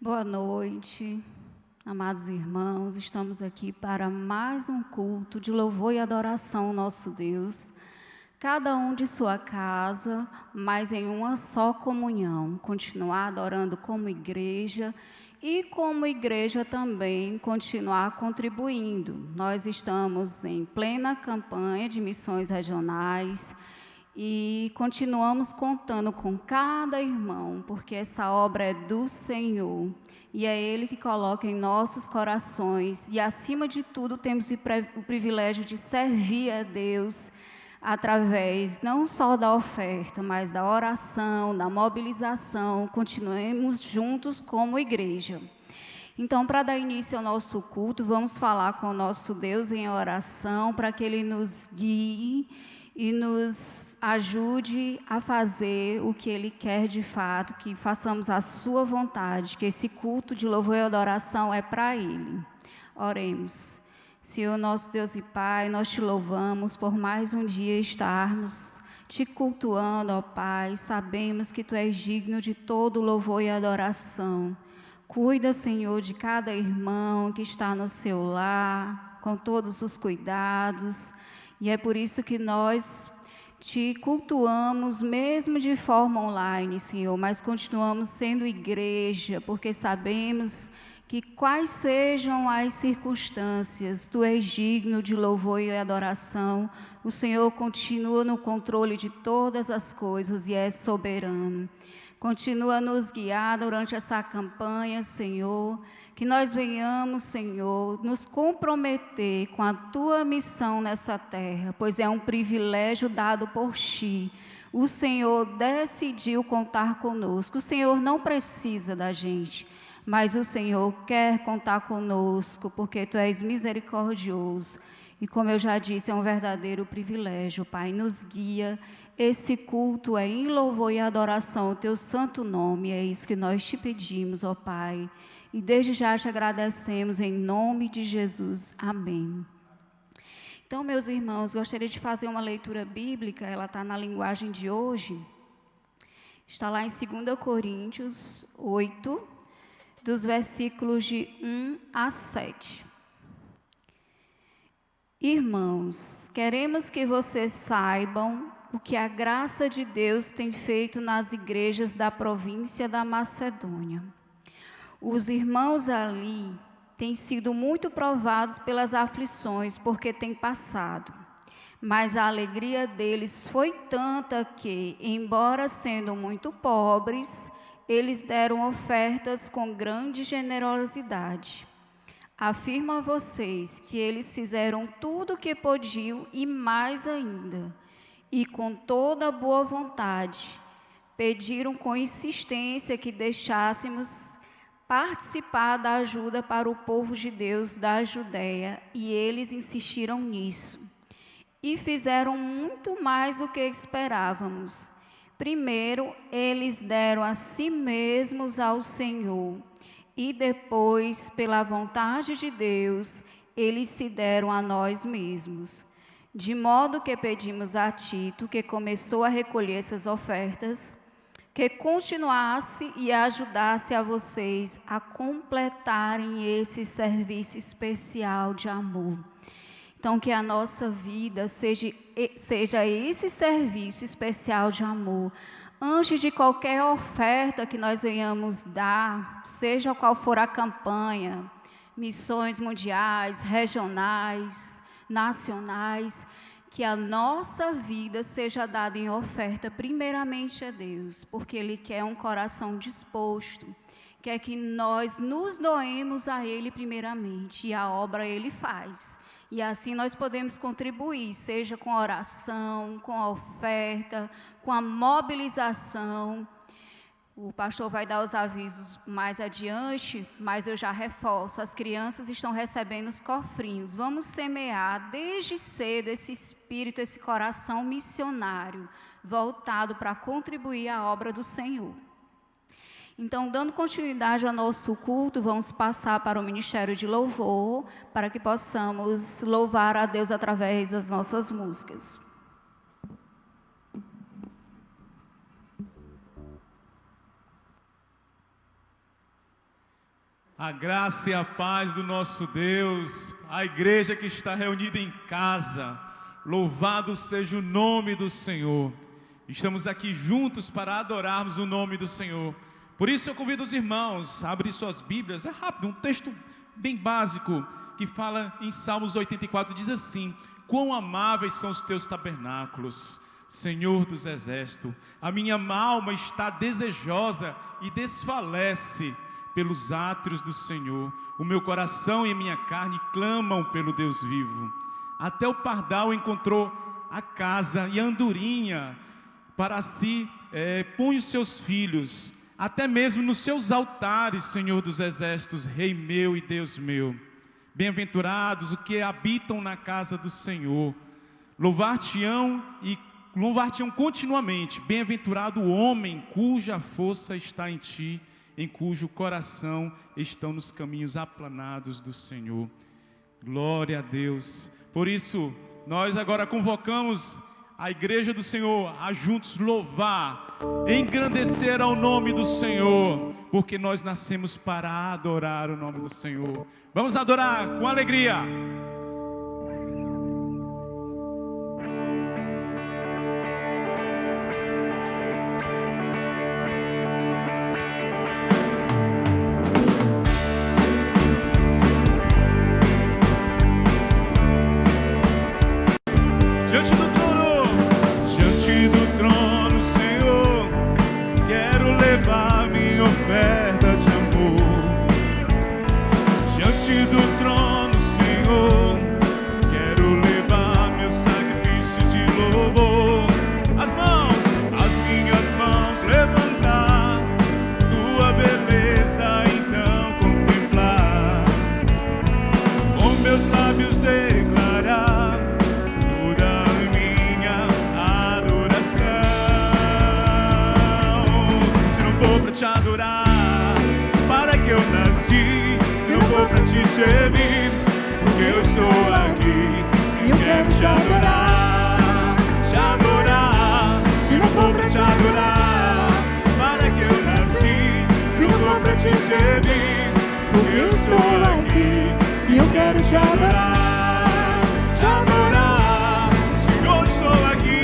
Boa noite, amados irmãos. Estamos aqui para mais um culto de louvor e adoração ao nosso Deus. Cada um de sua casa, mas em uma só comunhão. Continuar adorando como igreja e como igreja também continuar contribuindo. Nós estamos em plena campanha de missões regionais. E continuamos contando com cada irmão, porque essa obra é do Senhor. E é Ele que coloca em nossos corações. E, acima de tudo, temos o privilégio de servir a Deus através não só da oferta, mas da oração, da mobilização. Continuemos juntos como igreja. Então, para dar início ao nosso culto, vamos falar com o nosso Deus em oração, para que Ele nos guie e nos ajude a fazer o que Ele quer de fato, que façamos a sua vontade, que esse culto de louvor e adoração é para Ele. Oremos. Senhor, nosso Deus e Pai, nós te louvamos por mais um dia estarmos te cultuando, ó Pai. Sabemos que Tu és digno de todo louvor e adoração. Cuida, Senhor, de cada irmão que está no seu lar, com todos os cuidados. E é por isso que nós te cultuamos, mesmo de forma online, Senhor, mas continuamos sendo igreja, porque sabemos que quais sejam as circunstâncias, Tu és digno de louvor e adoração. O Senhor continua no controle de todas as coisas e é soberano. Continua a nos guiar durante essa campanha, Senhor, que nós venhamos, Senhor, nos comprometer com a Tua missão nessa terra, pois é um privilégio dado por Ti. O Senhor decidiu contar conosco. O Senhor não precisa da gente, mas o Senhor quer contar conosco, porque Tu és misericordioso. E como eu já disse, é um verdadeiro privilégio, Pai. Nos guia. Esse culto é em louvor e adoração ao Teu santo nome. É isso que nós te pedimos, ó Pai. E desde já te agradecemos em nome de Jesus. Amém. Então, meus irmãos, gostaria de fazer uma leitura bíblica. Ela está na linguagem de hoje. Está lá em 2 Coríntios 8, dos versículos de 1 a 7. Irmãos, queremos que vocês saibam o que a graça de Deus tem feito nas igrejas da província da Macedônia. Os irmãos ali têm sido muito provados pelas aflições, porque têm passado. Mas a alegria deles foi tanta que, embora sendo muito pobres, eles deram ofertas com grande generosidade. Afirmo a vocês que eles fizeram tudo o que podiam e mais ainda, e com toda boa vontade, pediram com insistência que deixássemos participar da ajuda para o povo de Deus da Judéia, e eles insistiram nisso. E fizeram muito mais do que esperávamos. Primeiro, eles deram a si mesmos ao Senhor, e depois, pela vontade de Deus, eles se deram a nós mesmos. De modo que pedimos a Tito, que começou a recolher essas ofertas, que continuasse e ajudasse a vocês a completarem esse serviço especial de amor. Então, que a nossa vida seja esse serviço especial de amor. Antes de qualquer oferta que nós venhamos dar, seja qual for a campanha, missões mundiais, regionais, nacionais, que a nossa vida seja dada em oferta primeiramente a Deus, porque Ele quer um coração disposto, quer que nós nos doemos a Ele primeiramente, e a obra Ele faz. E assim nós podemos contribuir, seja com a oração, com a oferta, com a mobilização. O pastor vai dar os avisos mais adiante, mas eu já reforço, as crianças estão recebendo os cofrinhos. Vamos semear desde cedo esse espírito, esse coração missionário, voltado para contribuir à obra do Senhor. Então, dando continuidade ao nosso culto, vamos passar para o Ministério de Louvor, para que possamos louvar a Deus através das nossas músicas. A graça e a paz do nosso Deus, a igreja que está reunida em casa, louvado seja o nome do Senhor. Estamos aqui juntos para adorarmos o nome do Senhor. Por isso eu convido os irmãos a abrir suas Bíblias. É rápido, um texto bem básico que fala em Salmos 84, diz assim: quão amáveis são os teus tabernáculos, Senhor dos exércitos. A minha alma está desejosa e desfalece pelos átrios do Senhor. O meu coração e a minha carne clamam pelo Deus vivo. Até o pardal encontrou a casa e a andorinha para si põe os seus filhos, até mesmo nos seus altares, Senhor dos exércitos, Rei meu e Deus meu. Bem-aventurados os que habitam na casa do Senhor, louvar-te-ão continuamente. Bem-aventurado o homem cuja força está em ti, em cujo coração estão nos caminhos aplanados do Senhor. Glória a Deus. Por isso, nós agora convocamos a igreja do Senhor a juntos louvar, engrandecer ao nome do Senhor, porque nós nascemos para adorar o nome do Senhor. Vamos adorar com alegria. Te adorar, para que eu nasci, se não for pra te servir, porque eu estou aqui, se eu quero te adorar, se não for pra te adorar, para que eu nasci, se não for pra te servir, porque eu estou aqui, se eu quero te adorar, Senhor, estou aqui.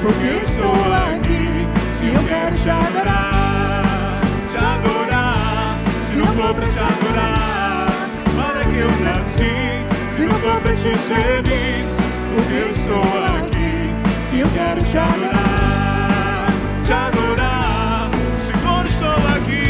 Porque eu estou aqui, se eu quero te adorar, se não for pra te adorar, para que eu nasci, se não for pra te servir, porque eu estou aqui, se eu quero te adorar, Senhor, estou aqui.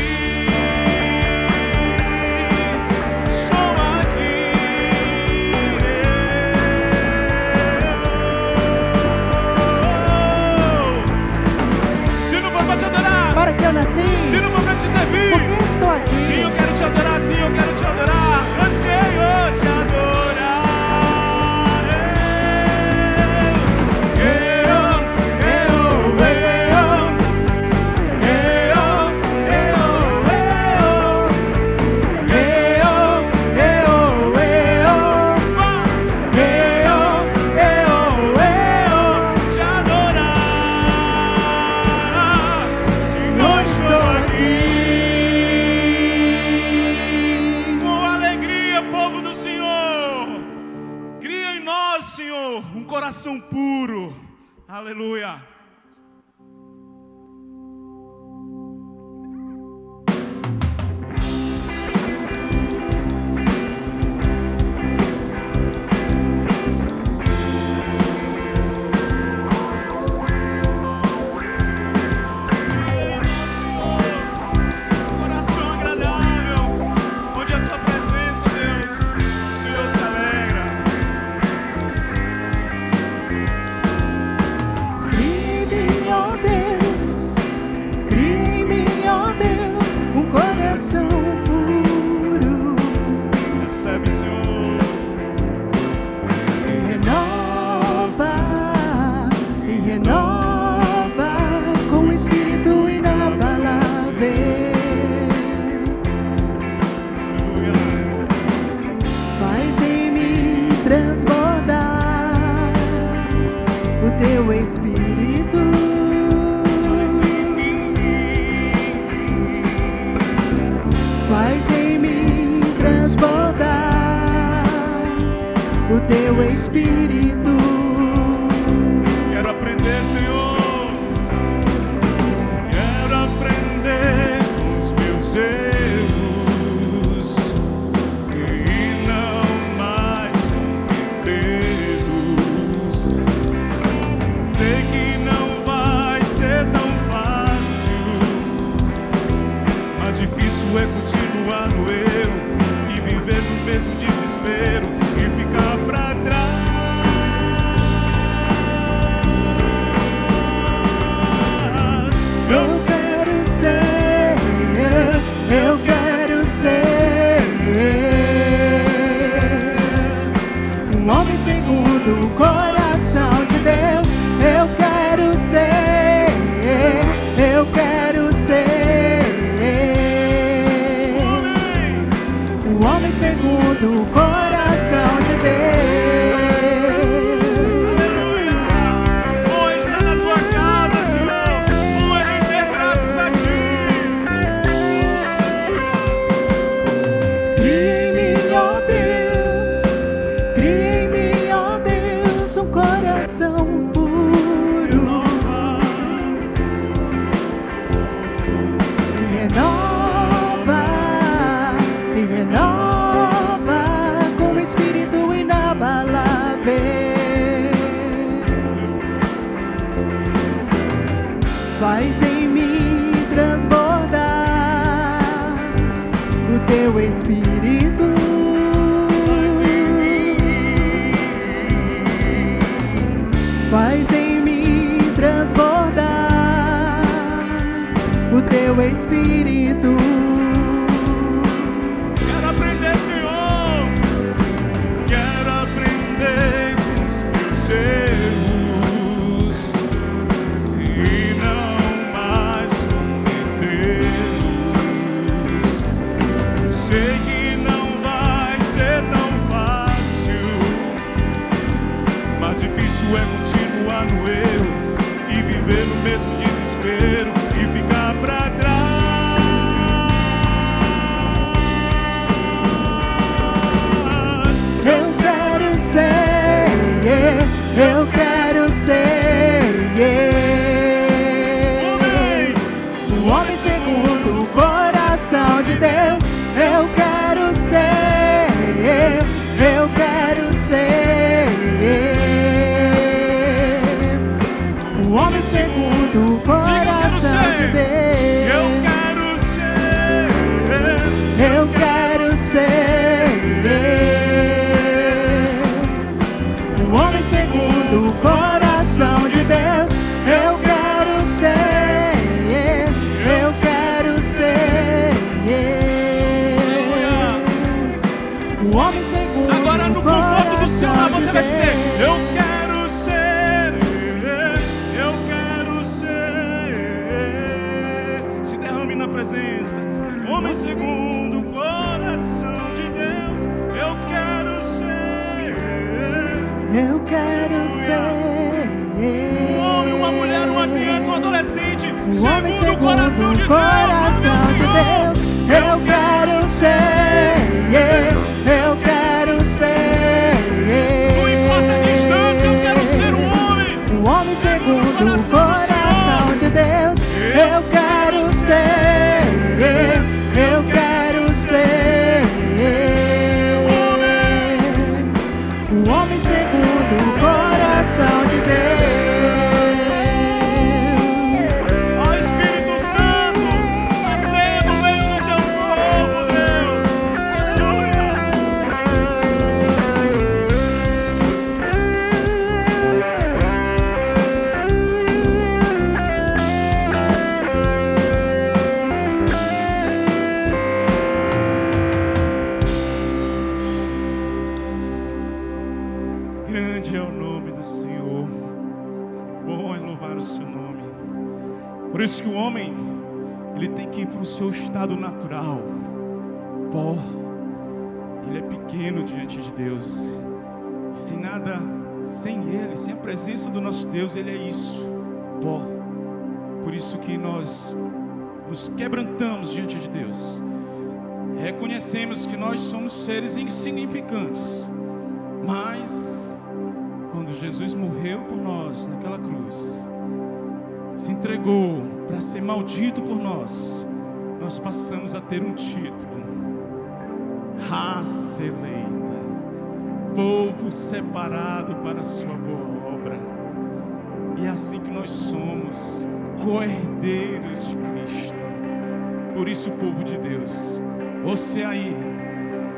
Para que eu nasci, se não for pra te servir, porque eu estou aqui. Sim, eu quero te adorar, sim, eu quero te adorar. Anseio te adorar. Coração puro, aleluia. Faz em mim transbordar o teu Espírito. Quero aprender, Senhor. Quero aprender com os meus erros e não mais cometê-los. Sei que não vai ser tão fácil, mas difícil é continuar no erro e viver no mesmo desespero e ficar pra trás. Eu quero ser um homem segundo o coração de Deus. Eu quero ser um homem segundo o coração de Deus. Aleluia! Vou estar na tua casa, Senhor. Vou render graças a ti. Cria em mim, ó Deus, cria em mim, ó Deus, um coração puro. Me renova com o Espírito inabalável. Faz em mim transbordar o teu Espírito. Faz em mim transbordar o teu Espírito. Quero aprender, Senhor. Quero aprender com os meus erros e não mais cometê-los. Sei que não vai ser tão fácil, mas difícil é continuar no erro e viver no mesmo desespero e ficar pra trás. Eu quero ser um homem segundo o coração de Deus. Eu quero ser um homem segundo o coração de Deus. Eu quero ser um homem segundo o coração de Deus. Eu quero ser um homem segundo Agora no o conforto do seu lar coração você de vai dizer: Deus. eu quero ser. Se derrame na presença. Homem segundo o coração de Deus. Eu quero ser. Eu quero ser Um homem, uma mulher, uma criança, um adolescente. um homem Segundo o coração de Deus. coração de meu Deus. Senhor. Eu quero ser. Não importa a distância, eu quero ser um homem. Um homem segundo o coração de Deus. Eu quero ser. Um homem segundo o coração de Deus. Ó Espírito Santo, nascendo no meio do teu povo, Deus. Aleluia. Grande é o nome do Senhor. Bom é louvar o seu nome. Por isso que o homem, ele tem que ir para o seu estado natural. Pó. Ele é pequeno diante de Deus. E sem nada, sem Ele, sem a presença do nosso Deus, Ele é isso. Pó. Por isso que nós nos quebrantamos diante de Deus. Reconhecemos que nós somos seres insignificantes, mas quando Jesus morreu por nós naquela cruz, se entregou para ser maldito por nós, nós passamos a ter um título: raça eleita, povo separado para a sua boa obra. E é assim que nós somos, co-herdeiros de Cristo. Por isso, povo de Deus, você aí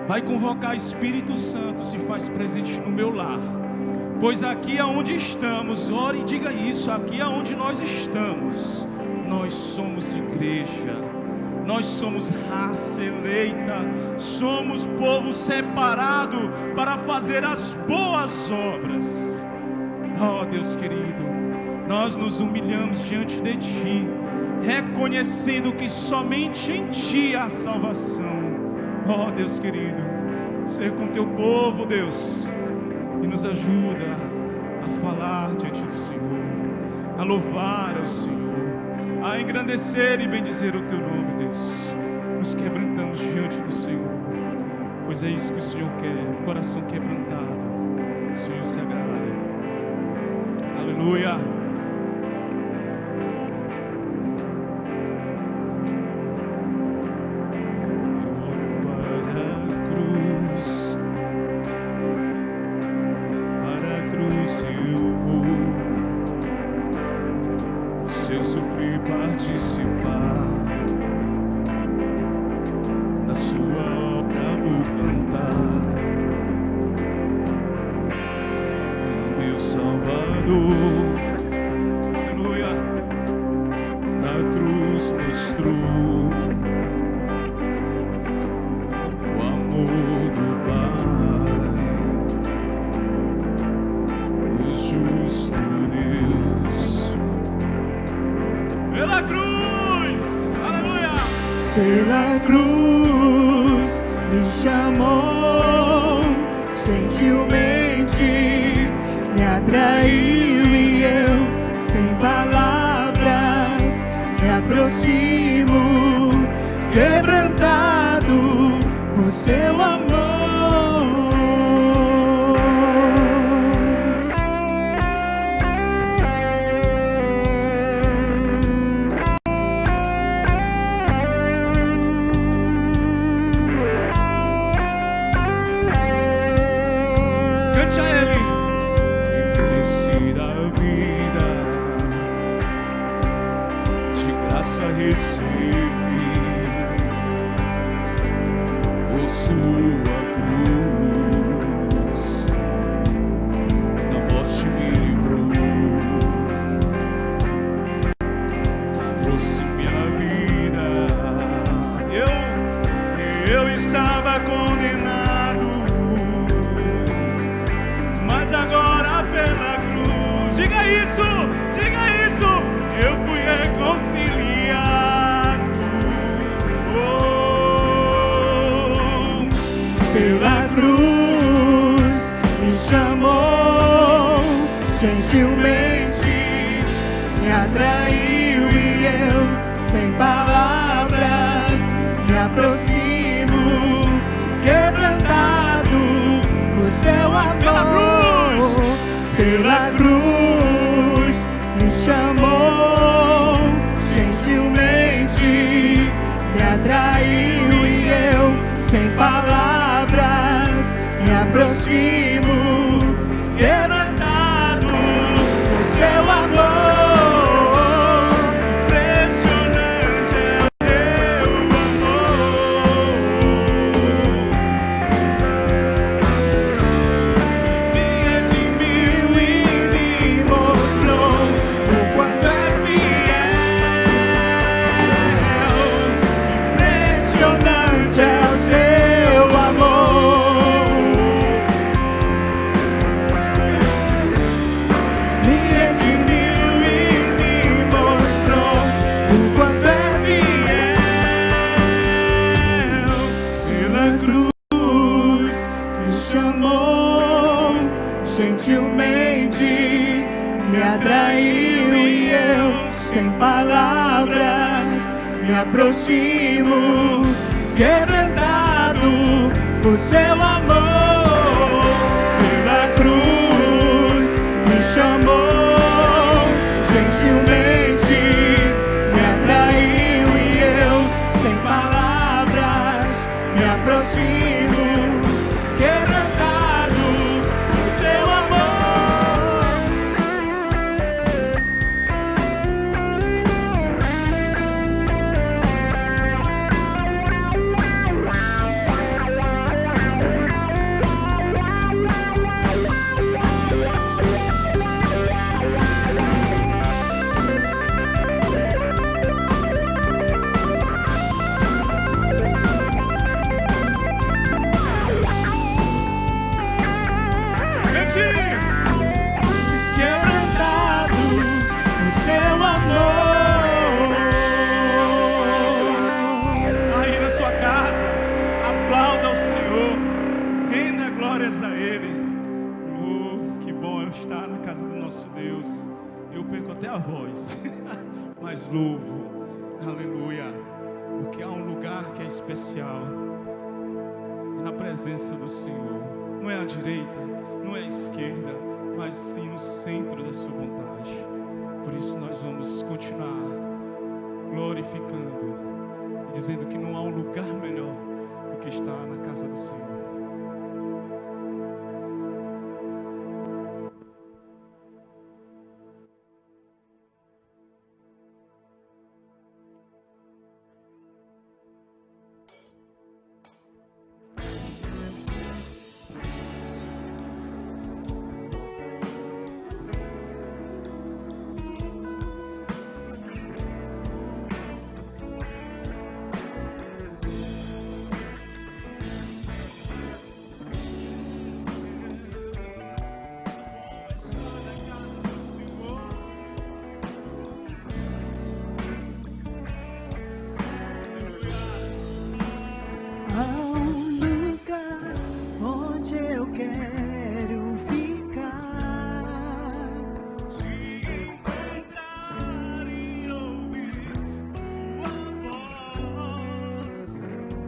vai convocar Espírito Santo, se faz presente no meu lar, pois aqui aonde estamos, ore e diga isso, aqui aonde nós estamos, nós somos igreja, nós somos raça eleita, somos povo separado para fazer as boas obras. Oh Deus querido, nós nos humilhamos diante de Ti, reconhecendo que somente em Ti há salvação. Oh Deus querido, ser com Teu povo, Deus, e nos ajuda a falar diante do Senhor, a louvar ao Senhor, a engrandecer e bendizer o Teu nome, Deus. Nos quebrantamos diante do Senhor, pois é isso que o Senhor quer, um coração quebrantado. O Senhor se agrada. Aleluia. Pela cruz me chamou, gentilmente me atraiu e eu, sem palavras, me aproximo, quebrantado por seu amor. Gentilmente me atraiu e eu, sem palavras, me aproximo, quebrantado por seu amor. Pela cruz me chamou, gentilmente me atraiu e eu, sem palavras, me aproximo, quebrantado seu amor. Impressionante é o teu amor. Me redimiu e me mostrou o quanto é fiel. Impressionante é o seu amor. Gentilmente me atraiu e eu, sem palavras, me aproximo, quebrantado o seu amor pela cruz me chamou, gentilmente me atraiu e eu, sem palavras, me aproximo, quebrantado do seu amor. Quebrantado o seu amor. Aí na sua casa, aplauda ao Senhor, renda glórias a Ele. Oh, que bom eu estar na casa do nosso Deus. Eu perco até a voz, mas louvo, aleluia, porque há um lugar que é especial na presença do Senhor. Não é à direita, não é à esquerda, mas sim no centro da sua vontade. Por isso nós vamos continuar glorificando e dizendo que não há um lugar melhor do que estar na casa do Senhor.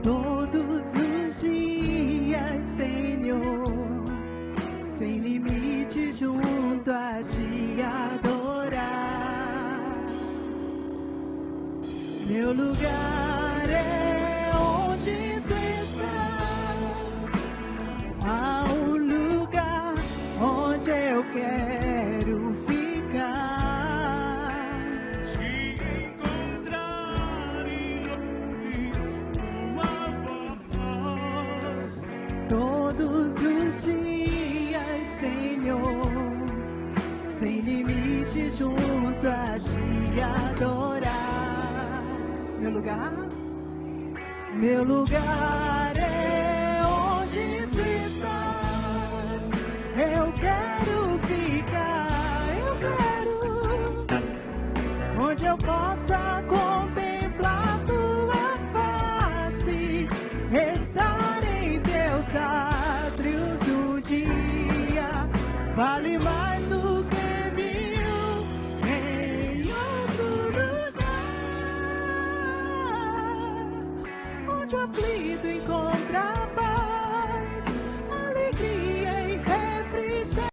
Todos os dias, Senhor, sem limite junto a te adorar. Meu lugar é onde tu estás. Há um lugar onde eu quero ficar. Te encontrar e ouvir tua voz. Todos os dias, Senhor, sem limite junto a te adorar. Meu lugar é onde tu estás. Eu quero ficar, onde eu possa contemplar tua face, estar em teus átrios um dia, vale mais do que mil em outro lugar, onde o aflito encontra paz, alegria e refrigério.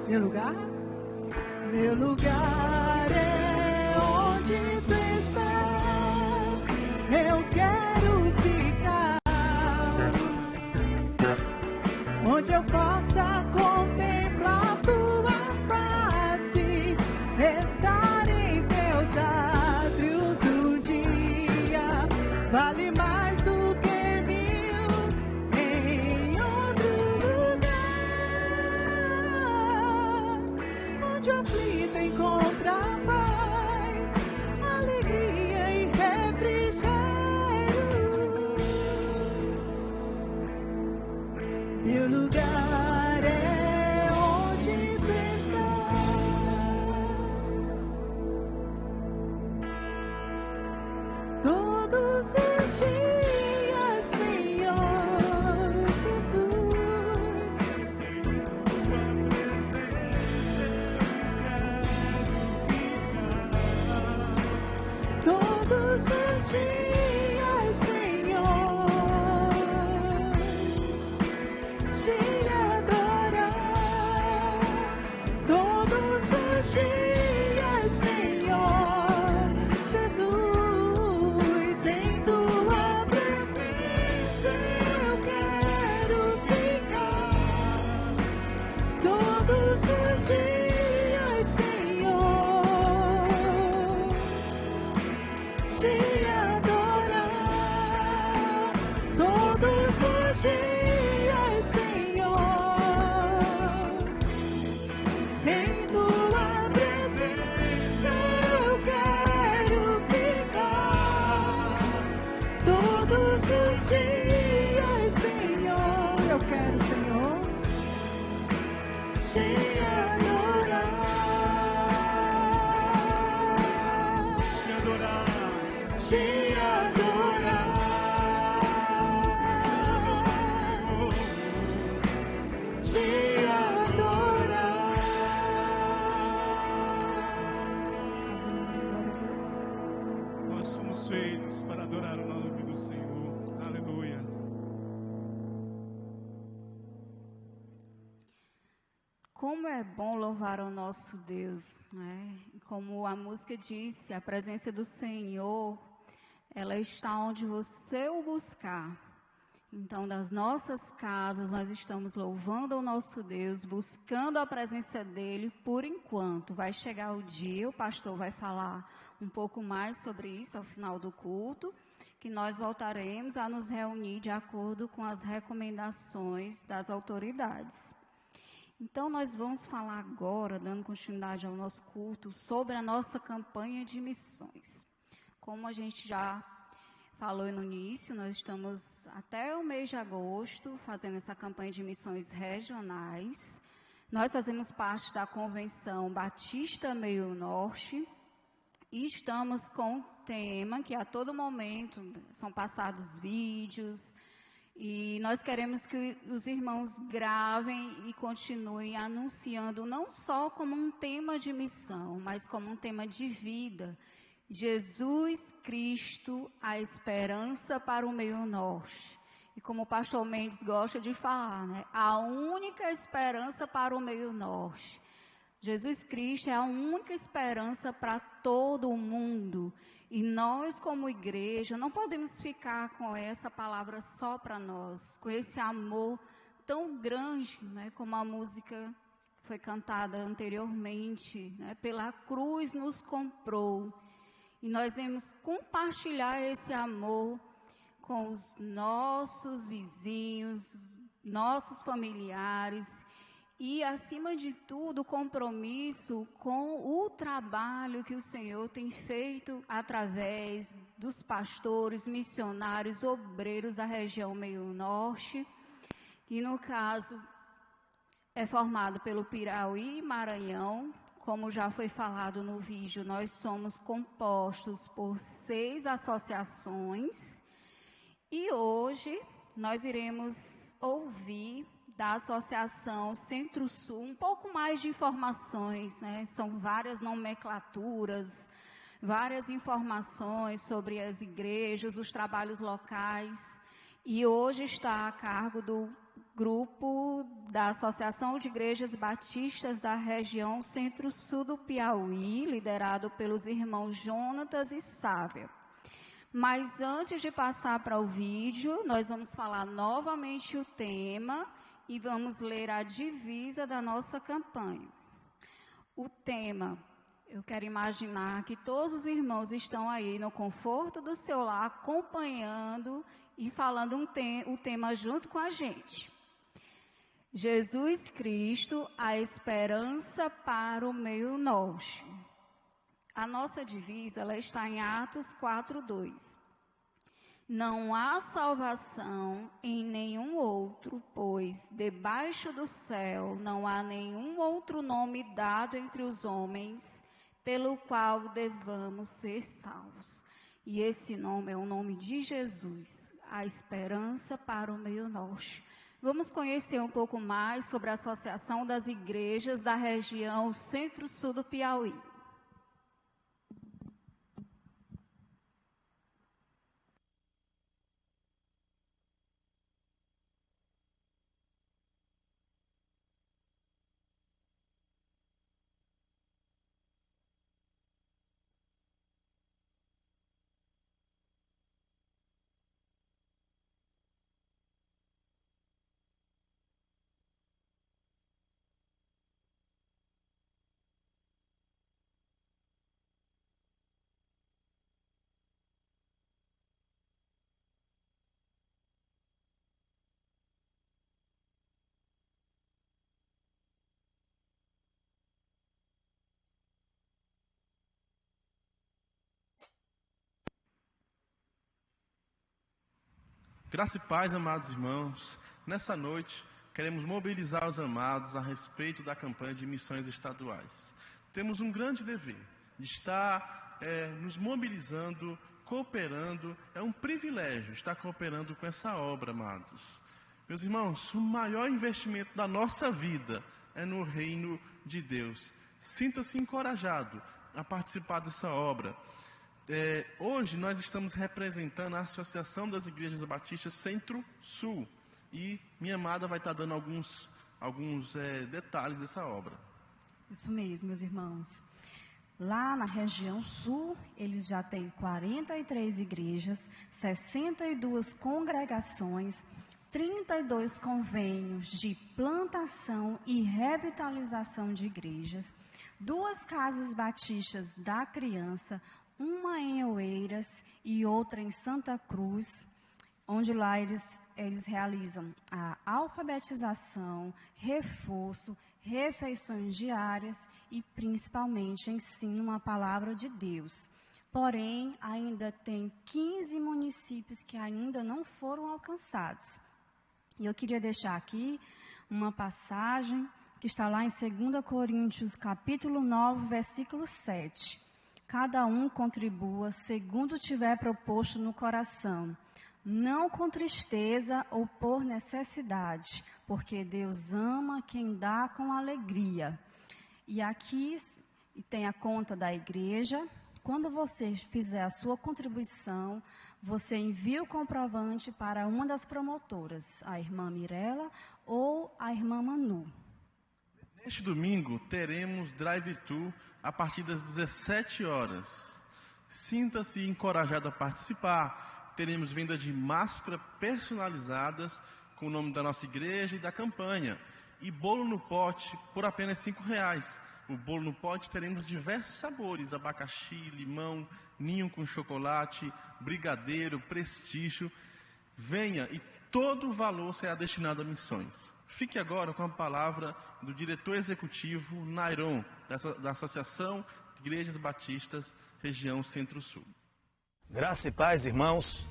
Meu lugar é onde tu estás. Eu quero ficar, onde eu possa contemplar tua face, estar em teus átrios um dia, vale mais do que mil em outro lugar, onde o aflito encontra paz, alegria e refrigério. Meu lugar é onde tu estás. Todos os dias dias, Senhor, eu quero, Senhor, te adorar. Te adorar. Te adorar. Nós fomos feitos para adorar o nome do Senhor. Aleluia. Como é bom louvar o nosso Deus, né? Como a música disse, a presença do Senhor, ela está onde você o buscar. Então, nas nossas casas, nós estamos louvando o nosso Deus, buscando a presença dEle por enquanto. Vai chegar o dia, o pastor vai falar um pouco mais sobre isso ao final do culto, que nós voltaremos a nos reunir de acordo com as recomendações das autoridades. Então, nós vamos falar agora, dando continuidade ao nosso culto, sobre a nossa campanha de missões. Como a gente já falou no início, nós estamos até o mês de agosto fazendo essa campanha de missões regionais. Nós fazemos parte da Convenção Batista Meio Norte e estamos com um tema que a todo momento são passados vídeos e nós queremos que os irmãos gravem e continuem anunciando não só como um tema de missão, mas como um tema de vida. Jesus Cristo, a esperança para o meio norte. E como o pastor Mendes gosta de falar, né? A única esperança para o meio norte. Jesus Cristo é a única esperança para todo o mundo. E nós, como igreja, não podemos ficar com essa palavra só para nós, com esse amor tão grande, né? Como a música foi cantada anteriormente, né? Pela cruz nos comprou. E nós devemos compartilhar esse amor com os nossos vizinhos, nossos familiares e, acima de tudo, compromisso com o trabalho que o Senhor tem feito através dos pastores, missionários, obreiros da região Meio Norte, que no caso é formado pelo Piauí e Maranhão. Como já foi falado no vídeo, nós somos compostos por 6 associações e hoje nós iremos ouvir da Associação Centro-Sul um pouco mais de informações, né? São várias nomenclaturas, várias informações sobre as igrejas, os trabalhos locais e hoje está a cargo do grupo da Associação de Igrejas Batistas da região Centro-Sul do Piauí, liderado pelos irmãos Jonatas e Sávia. Mas antes de passar para o vídeo, nós vamos falar novamente o tema e vamos ler a divisa da nossa campanha. O tema, eu quero imaginar que todos os irmãos estão aí no conforto do seu lar, acompanhando e falando o tema junto com a gente. Jesus Cristo, a esperança para o meio norte. A nossa divisa, ela está em Atos 4:2. Não há salvação em nenhum outro, pois debaixo do céu não há nenhum outro nome dado entre os homens pelo qual devamos ser salvos. E esse nome é o nome de Jesus, a esperança para o meio norte. Vamos conhecer um pouco mais sobre a Associação das Igrejas da região Centro-Sul do Piauí. Graça e paz, amados irmãos. Nessa noite, queremos mobilizar os amados a respeito da campanha de missões estaduais. Temos um grande dever de estar nos mobilizando, cooperando. É um privilégio estar cooperando com essa obra, amados. Meus irmãos, o maior investimento da nossa vida é no reino de Deus. Sinta-se encorajado a participar dessa obra. Hoje nós estamos representando a Associação das Igrejas Batistas Centro-Sul. E minha amada vai estar dando alguns detalhes dessa obra. Isso mesmo, meus irmãos. Lá na região sul, eles já têm 43 igrejas, 62 congregações, 32 convênios de plantação e revitalização de igrejas, 2 casas batistas da criança, uma em Oeiras e outra em Santa Cruz, onde lá eles realizam a alfabetização, reforço, refeições diárias e principalmente ensinam a palavra de Deus. Porém, ainda tem 15 municípios que ainda não foram alcançados. E eu queria deixar aqui uma passagem que está lá em 2 Coríntios, capítulo 9, versículo 7. Cada um contribua segundo tiver proposto no coração, não com tristeza ou por necessidade, porque Deus ama quem dá com alegria. E aqui tem a conta da igreja. Quando você fizer a sua contribuição, você envia o comprovante para uma das promotoras, a irmã Mirela ou a irmã Manu. Neste domingo teremos drive-thru a partir das 17 horas. Sinta-se encorajado a participar. Teremos venda de máscaras personalizadas com o nome da nossa igreja e da campanha. E bolo no pote por apenas R$5. O bolo no pote teremos diversos sabores: abacaxi, limão, ninho com chocolate, brigadeiro, prestígio. Venha e todo o valor será destinado a missões. Fique agora com a palavra do diretor executivo Nairon, da Associação de Igrejas Batistas, região Centro-Sul. Graça e paz, irmãos.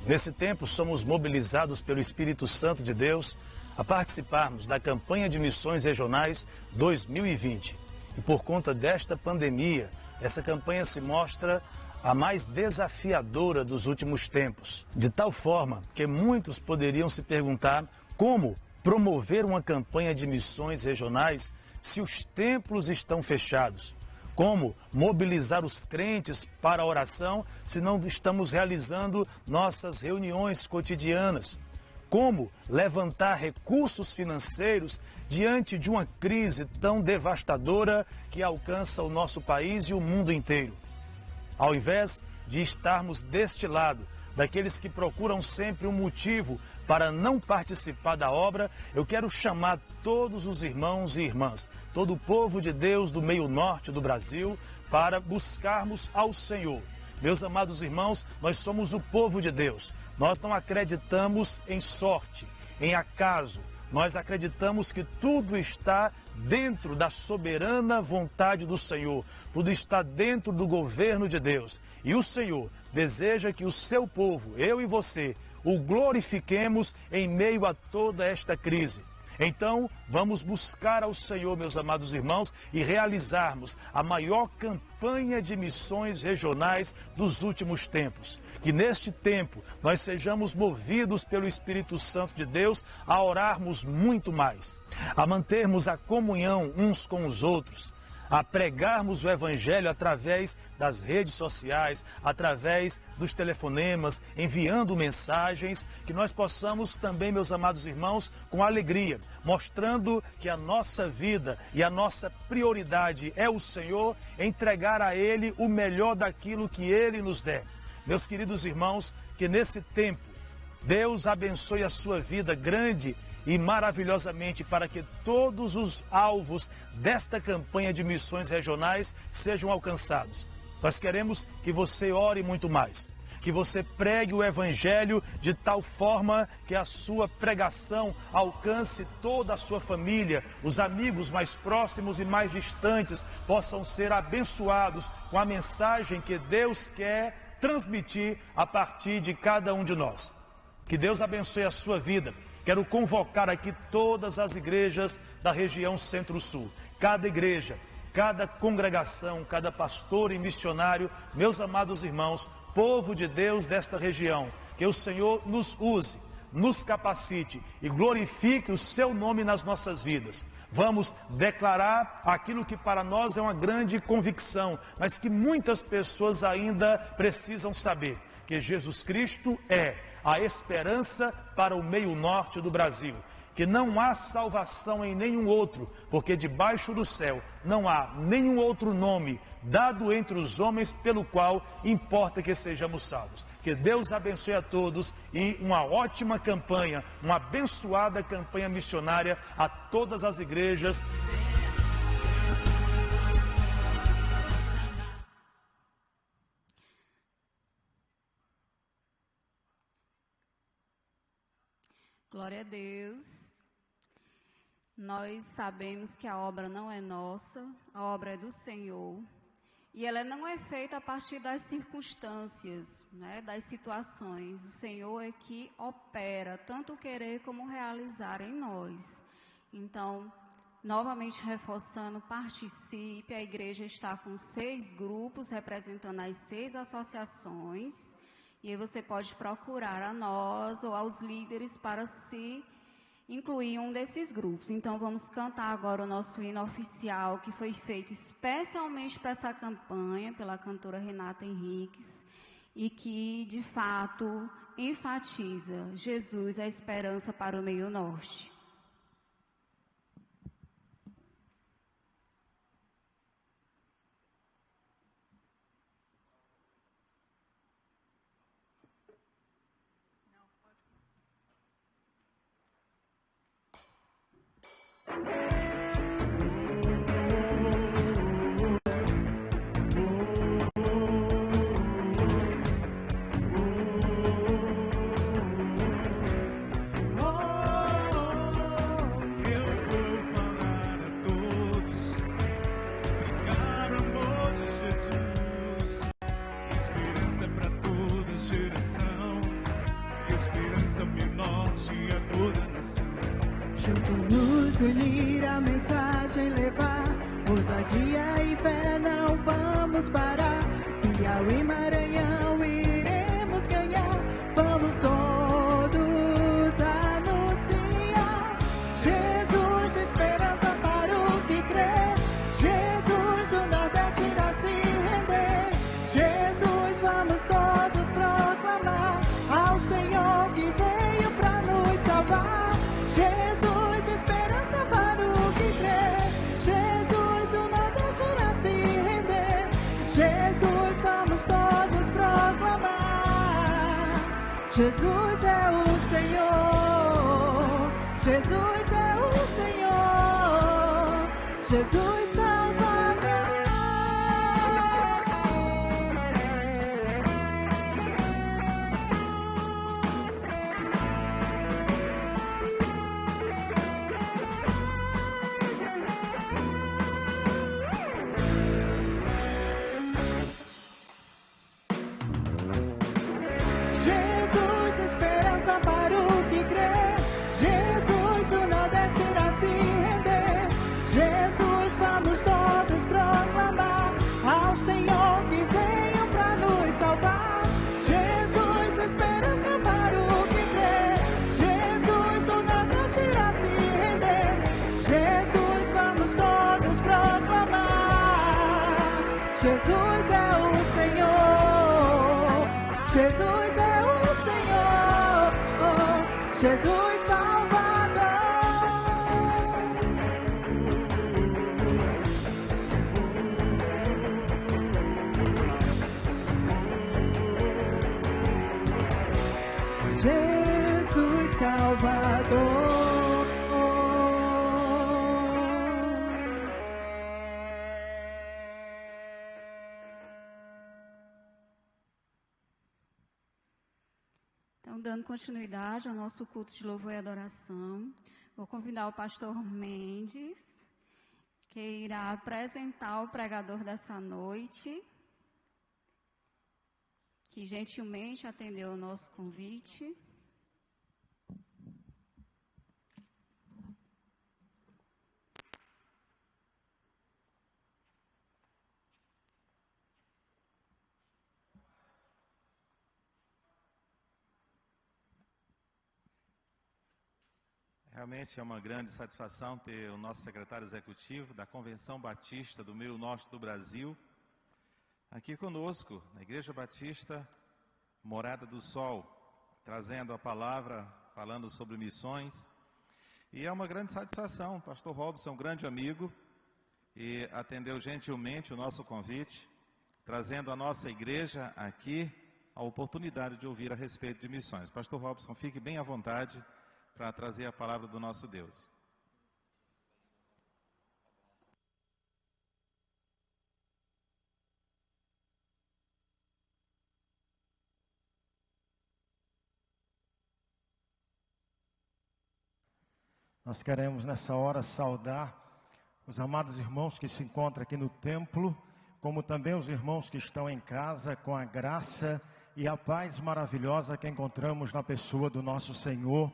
Nesse tempo somos mobilizados pelo Espírito Santo de Deus a participarmos da campanha de missões regionais 2020. E por conta desta pandemia, essa campanha se mostra a mais desafiadora dos últimos tempos. De tal forma que muitos poderiam se perguntar como promover uma campanha de missões regionais se os templos estão fechados. Como mobilizar os crentes para a oração se não estamos realizando nossas reuniões cotidianas? Como levantar recursos financeiros diante de uma crise tão devastadora que alcança o nosso país e o mundo inteiro? Ao invés de estarmos deste lado, daqueles que procuram sempre um motivo para não participar da obra, eu quero chamar todos os irmãos e irmãs, todo o povo de Deus do meio norte do Brasil, para buscarmos ao Senhor. Meus amados irmãos, nós somos o povo de Deus. Nós não acreditamos em sorte, em acaso. Nós acreditamos que tudo está dentro da soberana vontade do Senhor. Tudo está dentro do governo de Deus. E o Senhor deseja que o seu povo, eu e você, o glorifiquemos em meio a toda esta crise. Então, vamos buscar ao Senhor, meus amados irmãos, e realizarmos a maior campanha de missões regionais dos últimos tempos. Que neste tempo nós sejamos movidos pelo Espírito Santo de Deus a orarmos muito mais, a mantermos a comunhão uns com os outros, a pregarmos o Evangelho através das redes sociais, através dos telefonemas, enviando mensagens, que nós possamos também, meus amados irmãos, com alegria, mostrando que a nossa vida e a nossa prioridade é o Senhor, entregar a Ele o melhor daquilo que Ele nos der. Meus queridos irmãos, que nesse tempo Deus abençoe a sua vida grande e maravilhosamente para que todos os alvos desta campanha de missões regionais sejam alcançados. Nós queremos que você ore muito mais, que você pregue o Evangelho de tal forma que a sua pregação alcance toda a sua família, os amigos mais próximos e mais distantes possam ser abençoados com a mensagem que Deus quer transmitir a partir de cada um de nós. Que Deus abençoe a sua vida. Quero convocar aqui todas as igrejas da região Centro-Sul. Cada igreja, cada congregação, cada pastor e missionário, meus amados irmãos, povo de Deus desta região, que o Senhor nos use, nos capacite e glorifique o seu nome nas nossas vidas. Vamos declarar aquilo que para nós é uma grande convicção, mas que muitas pessoas ainda precisam saber, que Jesus Cristo é a esperança para o meio norte do Brasil, que não há salvação em nenhum outro, porque debaixo do céu não há nenhum outro nome dado entre os homens pelo qual importa que sejamos salvos. Que Deus abençoe a todos e uma ótima campanha, uma abençoada campanha missionária a todas as igrejas. Glória a Deus. Nós sabemos que a obra não é nossa, a obra é do Senhor. E ela não é feita a partir das circunstâncias, né, das situações. O Senhor é que opera, tanto o querer como o realizar em nós. Então, novamente reforçando, participe. A igreja está com 6 grupos, representando as 6 associações. E aí você pode procurar a nós ou aos líderes para se incluir em um desses grupos. Então vamos cantar agora o nosso hino oficial, que foi feito especialmente para essa campanha, pela cantora Renata Henriques, e que de fato enfatiza: Jesus é a esperança para o meio norte. Unir a mensagem, levar ousadia e fé, não vamos parar. Piauí, Maranhão, iremos ganhar. Vamos todos anunciar Jesus, esperança para o que crê. Jesus, o Nordeste irá se render. Jesus, vamos todos proclamar ao Senhor que veio para nos salvar. Jesus, esperança para o que crê. Jesus, o Nordeste irá se render. Jesus, vamos todos proclamar. Jesus é o Senhor. Jesus é o Senhor. Jesus Salvador. Jesus, esperança para o que crê. Jesus, o Nordeste irá se render. Jesus, vamos todos proclamar ao Senhor que veio para nos salvar. Jesus, esperança para o que crê. Jesus, o Nordeste irá se render. Jesus, vamos todos proclamar. Jesus é o Senhor. Jesus é o Senhor. Jesus Salvador. Jesus Salvador. Então, dando continuidade ao nosso culto de louvor e adoração, vou convidar o pastor Mendes, que irá apresentar o pregador dessa noite, que gentilmente atendeu o nosso convite. Realmente é uma grande satisfação ter o nosso secretário executivo da Convenção Batista do Meio Norte do Brasil aqui conosco, na Igreja Batista Morada do Sol, trazendo a palavra, falando sobre missões. E é uma grande satisfação, o pastor Robson é um grande amigo e atendeu gentilmente o nosso convite, trazendo a nossa igreja aqui a oportunidade de ouvir a respeito de missões. Pastor Robson, fique bem à vontade para trazer a palavra do nosso Deus. Nós queremos nessa hora saudar os amados irmãos que se encontram aqui no templo, como também os irmãos que estão em casa, com a graça e a paz maravilhosa que encontramos na pessoa do nosso Senhor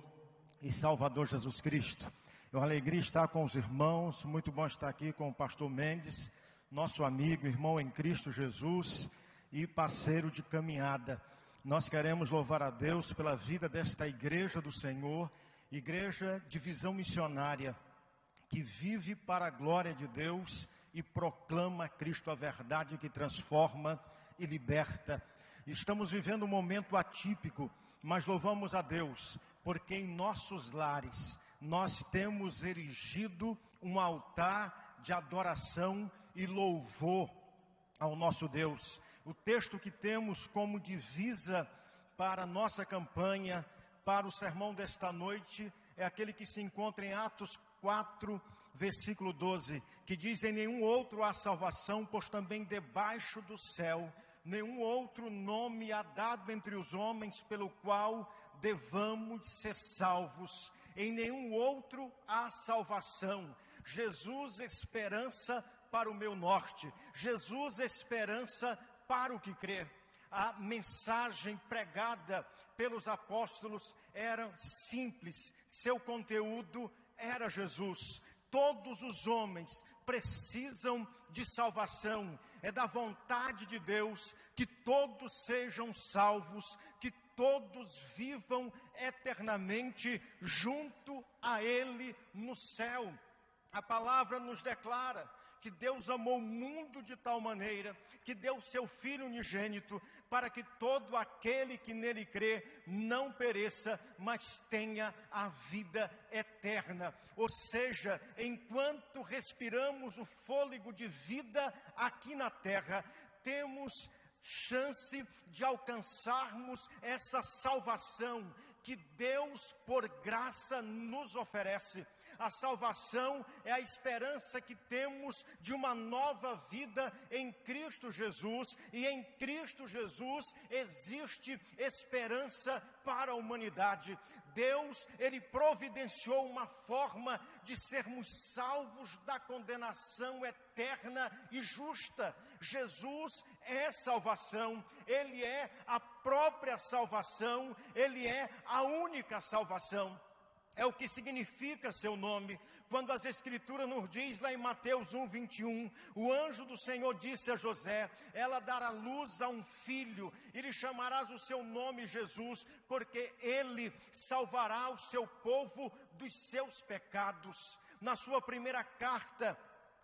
e Salvador Jesus Cristo. É uma alegria estar com os irmãos, muito bom estar aqui com o pastor Mendes, nosso amigo, irmão em Cristo Jesus e parceiro de caminhada. Nós queremos louvar a Deus pela vida desta igreja do Senhor, igreja de visão missionária, que vive para a glória de Deus e proclama Cristo a verdade que transforma e liberta. Estamos vivendo um momento atípico, mas louvamos a Deus, porque em nossos lares nós temos erigido um altar de adoração e louvor ao nosso Deus. O texto que temos como divisa para a nossa campanha, para o sermão desta noite, é aquele que se encontra em Atos 4, versículo 12, que diz: em nenhum outro há salvação, pois também debaixo do céu nenhum outro nome há dado entre os homens pelo qual devamos ser salvos. Em nenhum outro há salvação. Jesus, esperança para o meu norte. Jesus, esperança para o que crê. A mensagem pregada pelos apóstolos era simples. Seu conteúdo era Jesus. Todos os homens precisam de salvação. É da vontade de Deus que todos sejam salvos, que todos vivam eternamente junto a Ele no céu. A palavra nos declara que Deus amou o mundo de tal maneira que deu seu Filho unigênito para que todo aquele que nele crê não pereça, mas tenha a vida eterna. Ou seja, enquanto respiramos o fôlego de vida aqui na terra, temos chance de alcançarmos essa salvação que Deus por graça nos oferece. A salvação é a esperança que temos de uma nova vida em Cristo Jesus, e em Cristo Jesus existe esperança para a humanidade. Deus, Ele providenciou uma forma de sermos salvos da condenação eterna e justa. Jesus é salvação, Ele é a própria salvação, Ele é a única salvação. É o que significa seu nome. Quando as Escrituras nos diz lá em Mateus 1:21, o anjo do Senhor disse a José: ela dará luz a um filho, e lhe chamarás o seu nome Jesus, porque ele salvará o seu povo dos seus pecados. Na sua primeira carta,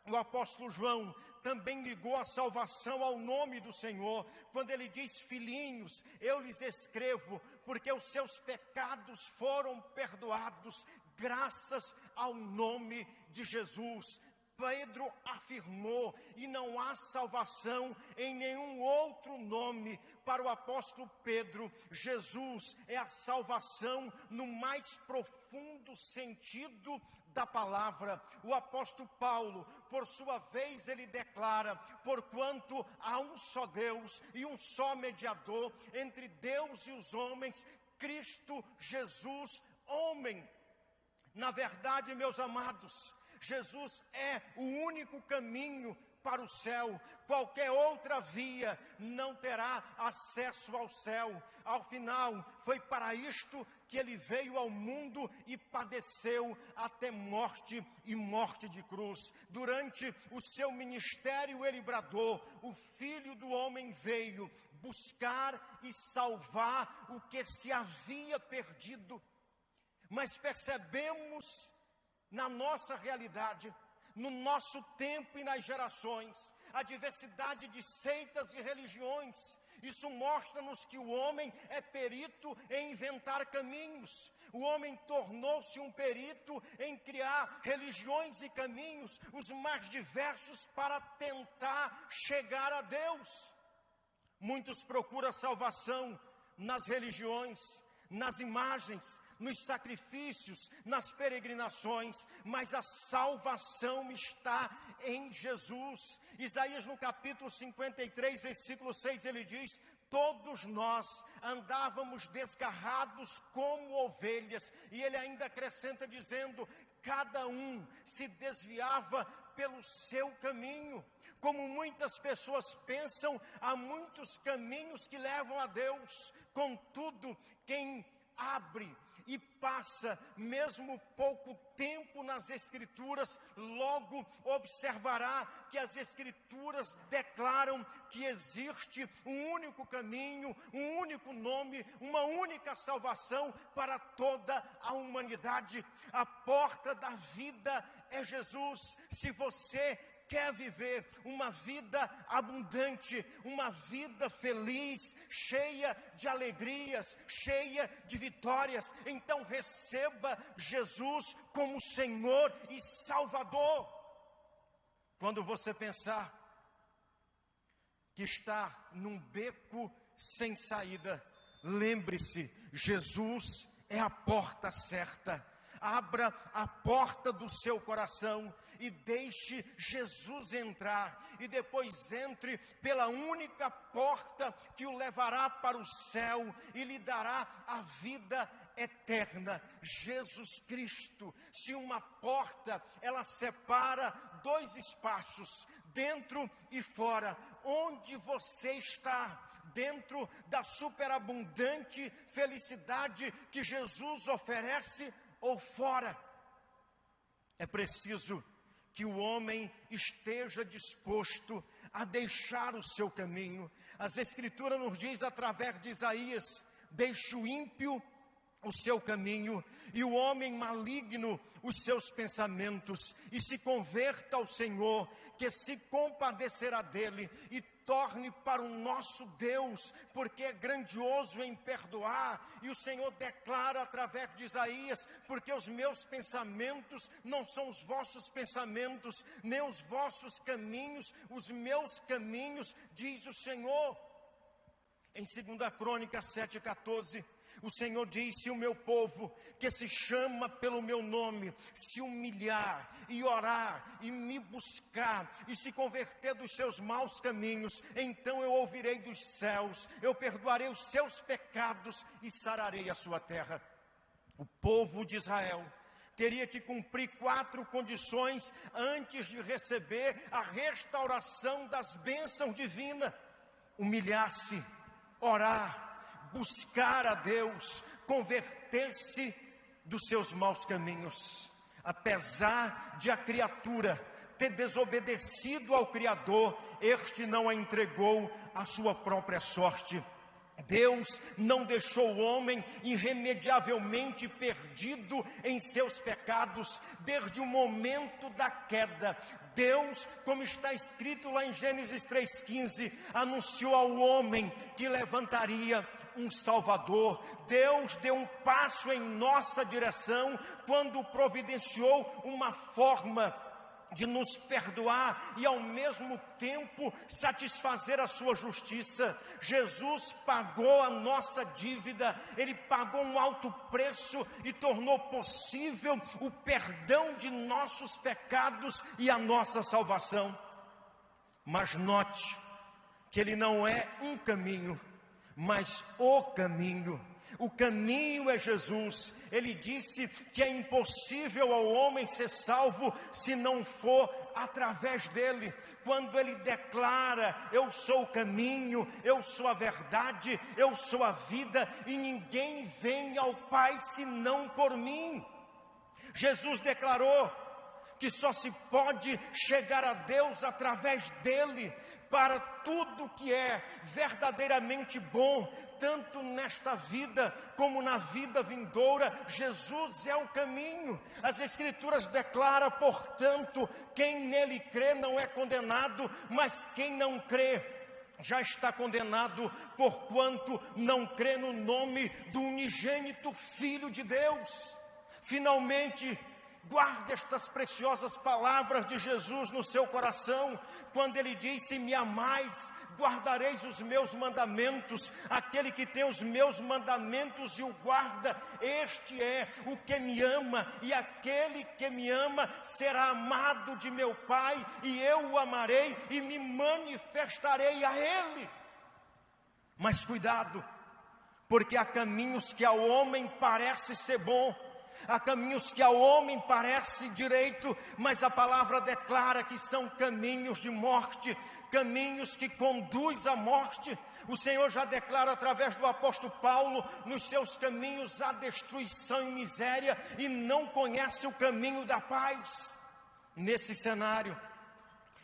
o apóstolo João também ligou a salvação ao nome do Senhor, quando ele diz: filhinhos, eu lhes escrevo, porque os seus pecados foram perdoados, graças ao nome de Jesus. Pedro afirmou, e não há salvação em nenhum outro nome. Para o apóstolo Pedro, Jesus é a salvação no mais profundo sentido da palavra. O apóstolo Paulo, por sua vez, ele declara: porquanto há um só Deus e um só mediador entre Deus e os homens, Cristo Jesus, homem. Na verdade, meus amados, Jesus é o único caminho para o céu. Qualquer outra via não terá acesso ao céu. Ao final, foi para isto que ele veio ao mundo e padeceu até morte, e morte de cruz. Durante o seu ministério ele bradou: o Filho do Homem veio buscar e salvar o que se havia perdido. mas percebemos na nossa realidade, no nosso tempo e nas gerações, a diversidade de seitas e religiões. Isso mostra-nos que o homem é perito em inventar caminhos. O homem tornou-se um perito em criar religiões e caminhos, os mais diversos, para tentar chegar a Deus. Muitos procuram salvação nas religiões, nas imagens, nos sacrifícios, nas peregrinações, mas a salvação está em Jesus. Isaías, no capítulo 53, versículo 6, ele diz: todos nós andávamos desgarrados como ovelhas. E ele ainda acrescenta dizendo: cada um se desviava pelo seu caminho. Como muitas pessoas pensam, há muitos caminhos que levam a Deus. Contudo, quem abre e passa mesmo pouco tempo nas Escrituras, logo observará que as Escrituras declaram que existe um único caminho, um único nome, uma única salvação para toda a humanidade. A porta da vida é Jesus. Se você quer viver uma vida abundante, uma vida feliz, cheia de alegrias, cheia de vitórias, então receba Jesus como Senhor e Salvador. Quando você pensar que está num beco sem saída, lembre-se, Jesus é a porta certa. Abra a porta do seu coração e deixe Jesus entrar. E depois entre pela única porta que o levará para o céu e lhe dará a vida eterna, Jesus Cristo. Se uma porta, ela separa dois espaços, dentro e fora, onde você está? Dentro da superabundante felicidade que Jesus oferece, ou fora? É preciso que o homem esteja disposto a deixar o seu caminho. As Escrituras nos diz através de Isaías: deixe o ímpio o seu caminho e o homem maligno os seus pensamentos, e se converta ao Senhor, que se compadecerá dele, e torne para o nosso Deus, porque é grandioso em perdoar. E o Senhor declara através de Isaías: porque os meus pensamentos não são os vossos pensamentos, nem os vossos caminhos os meus caminhos, diz o Senhor. Em 2 Crônicas 7,14, o Senhor diz: se o meu povo, que se chama pelo meu nome, se humilhar e orar e me buscar e se converter dos seus maus caminhos, então eu ouvirei dos céus, eu perdoarei os seus pecados e sararei a sua terra. O povo de Israel teria que cumprir 4 condições antes de receber a restauração das bênçãos divinas: humilhar-se, orar, buscar a Deus, converter-se dos seus maus caminhos. Apesar de a criatura ter desobedecido ao Criador, este não a entregou à sua própria sorte. Deus não deixou o homem irremediavelmente perdido em seus pecados. Desde o momento da queda, Deus, como está escrito lá em Gênesis 3,15, anunciou ao homem que levantaria um Salvador. Deus deu um passo em nossa direção quando providenciou uma forma de nos perdoar e ao mesmo tempo satisfazer a sua justiça. Jesus pagou a nossa dívida, Ele pagou um alto preço e tornou possível o perdão de nossos pecados e a nossa salvação. Mas note que Ele não é um caminho, mas o caminho. O caminho é Jesus. Ele disse que é impossível ao homem ser salvo se não for através dele. Quando ele declara: eu sou o caminho, eu sou a verdade, eu sou a vida, e ninguém vem ao Pai senão por mim. Jesus declarou que só se pode chegar a Deus através dele. para tudo que é verdadeiramente bom, tanto nesta vida como na vida vindoura. Jesus é o caminho. As Escrituras declaram, portanto, quem nele crê não é condenado, mas quem não crê já está condenado, porquanto não crê no nome do unigênito Filho de Deus. Finalmente, guarde estas preciosas palavras de Jesus no seu coração, quando ele diz: se me amais, guardareis os meus mandamentos. Aquele que tem os meus mandamentos e o guarda, este é o que me ama, e aquele que me ama será amado de meu Pai, e eu o amarei e me manifestarei a ele. Mas cuidado, porque há caminhos que ao homem parece ser bom, há caminhos que ao homem parece direito, mas a palavra declara que são caminhos de morte, caminhos que conduzem à morte. O Senhor já declara através do apóstolo Paulo: nos seus caminhos há destruição e miséria, e não conhece o caminho da paz. Nesse cenário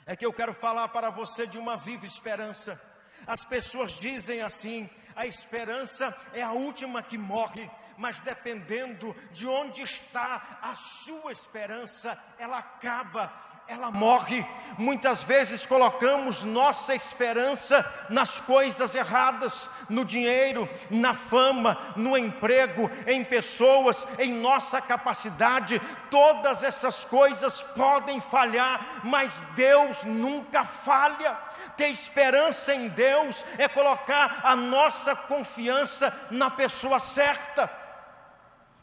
é que eu quero falar para você de uma viva esperança. As pessoas dizem assim: a esperança é a última que morre. Mas dependendo de onde está a sua esperança, ela acaba, ela morre. Muitas vezes colocamos nossa esperança nas coisas erradas, no dinheiro, na fama, no emprego, em pessoas, em nossa capacidade. Todas essas coisas podem falhar, mas Deus nunca falha. Ter esperança em Deus é colocar a nossa confiança na pessoa certa.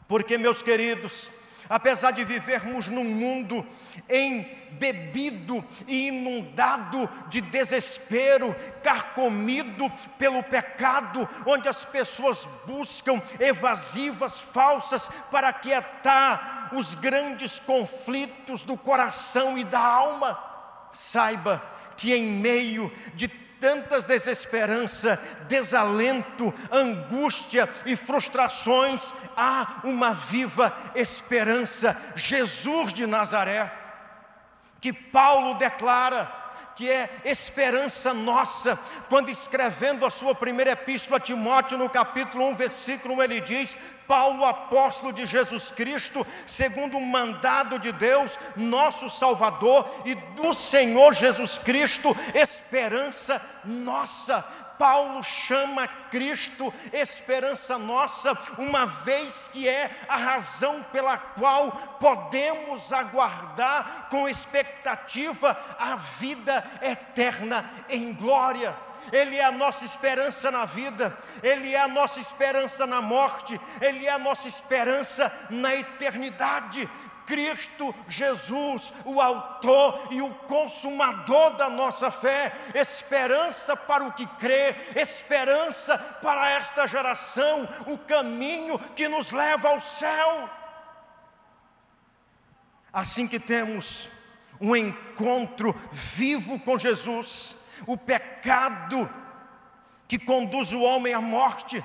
Porque, meus queridos, apesar de vivermos num mundo embebido e inundado de desespero, carcomido pelo pecado, onde as pessoas buscam evasivas falsas para aquietar os grandes conflitos do coração e da alma, saiba que em meio de tantas desesperança, desalento, angústia e frustrações, há uma viva esperança: Jesus de Nazaré, que Paulo declara que é esperança nossa, quando escrevendo a sua primeira epístola a Timóteo, no capítulo 1, versículo 1, ele diz: Paulo, apóstolo de Jesus Cristo, segundo o mandado de Deus, nosso Salvador, e do Senhor Jesus Cristo, esperança nossa. Paulo chama Cristo esperança nossa, uma vez que é a razão pela qual podemos aguardar com expectativa a vida eterna em glória. Ele é a nossa esperança na vida, Ele é a nossa esperança na morte, Ele é a nossa esperança na eternidade. Cristo Jesus, o autor e o consumador da nossa fé, esperança para o que crê, esperança para esta geração, o caminho que nos leva ao céu. Assim que temos um encontro vivo com Jesus, o pecado que conduz o homem à morte,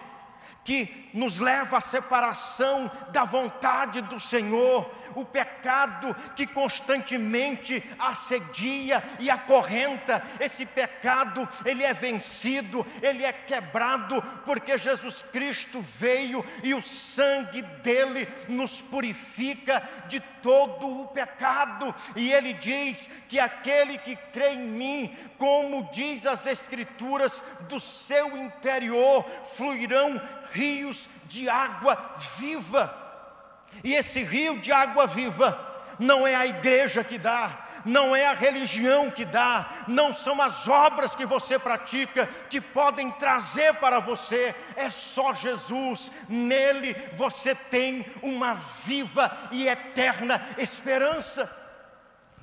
que nos leva à separação da vontade do Senhor, o pecado que constantemente assedia e acorrenta, esse pecado, ele é vencido, ele é quebrado, porque Jesus Cristo veio e o sangue dele nos purifica de todo o pecado. E ele diz que aquele que crê em mim, como diz as Escrituras, do seu interior fluirão rios de água viva. E esse rio de água viva não é a igreja que dá, não é a religião que dá, não são as obras que você pratica que podem trazer para você, é só Jesus. Nele você tem uma viva e eterna esperança.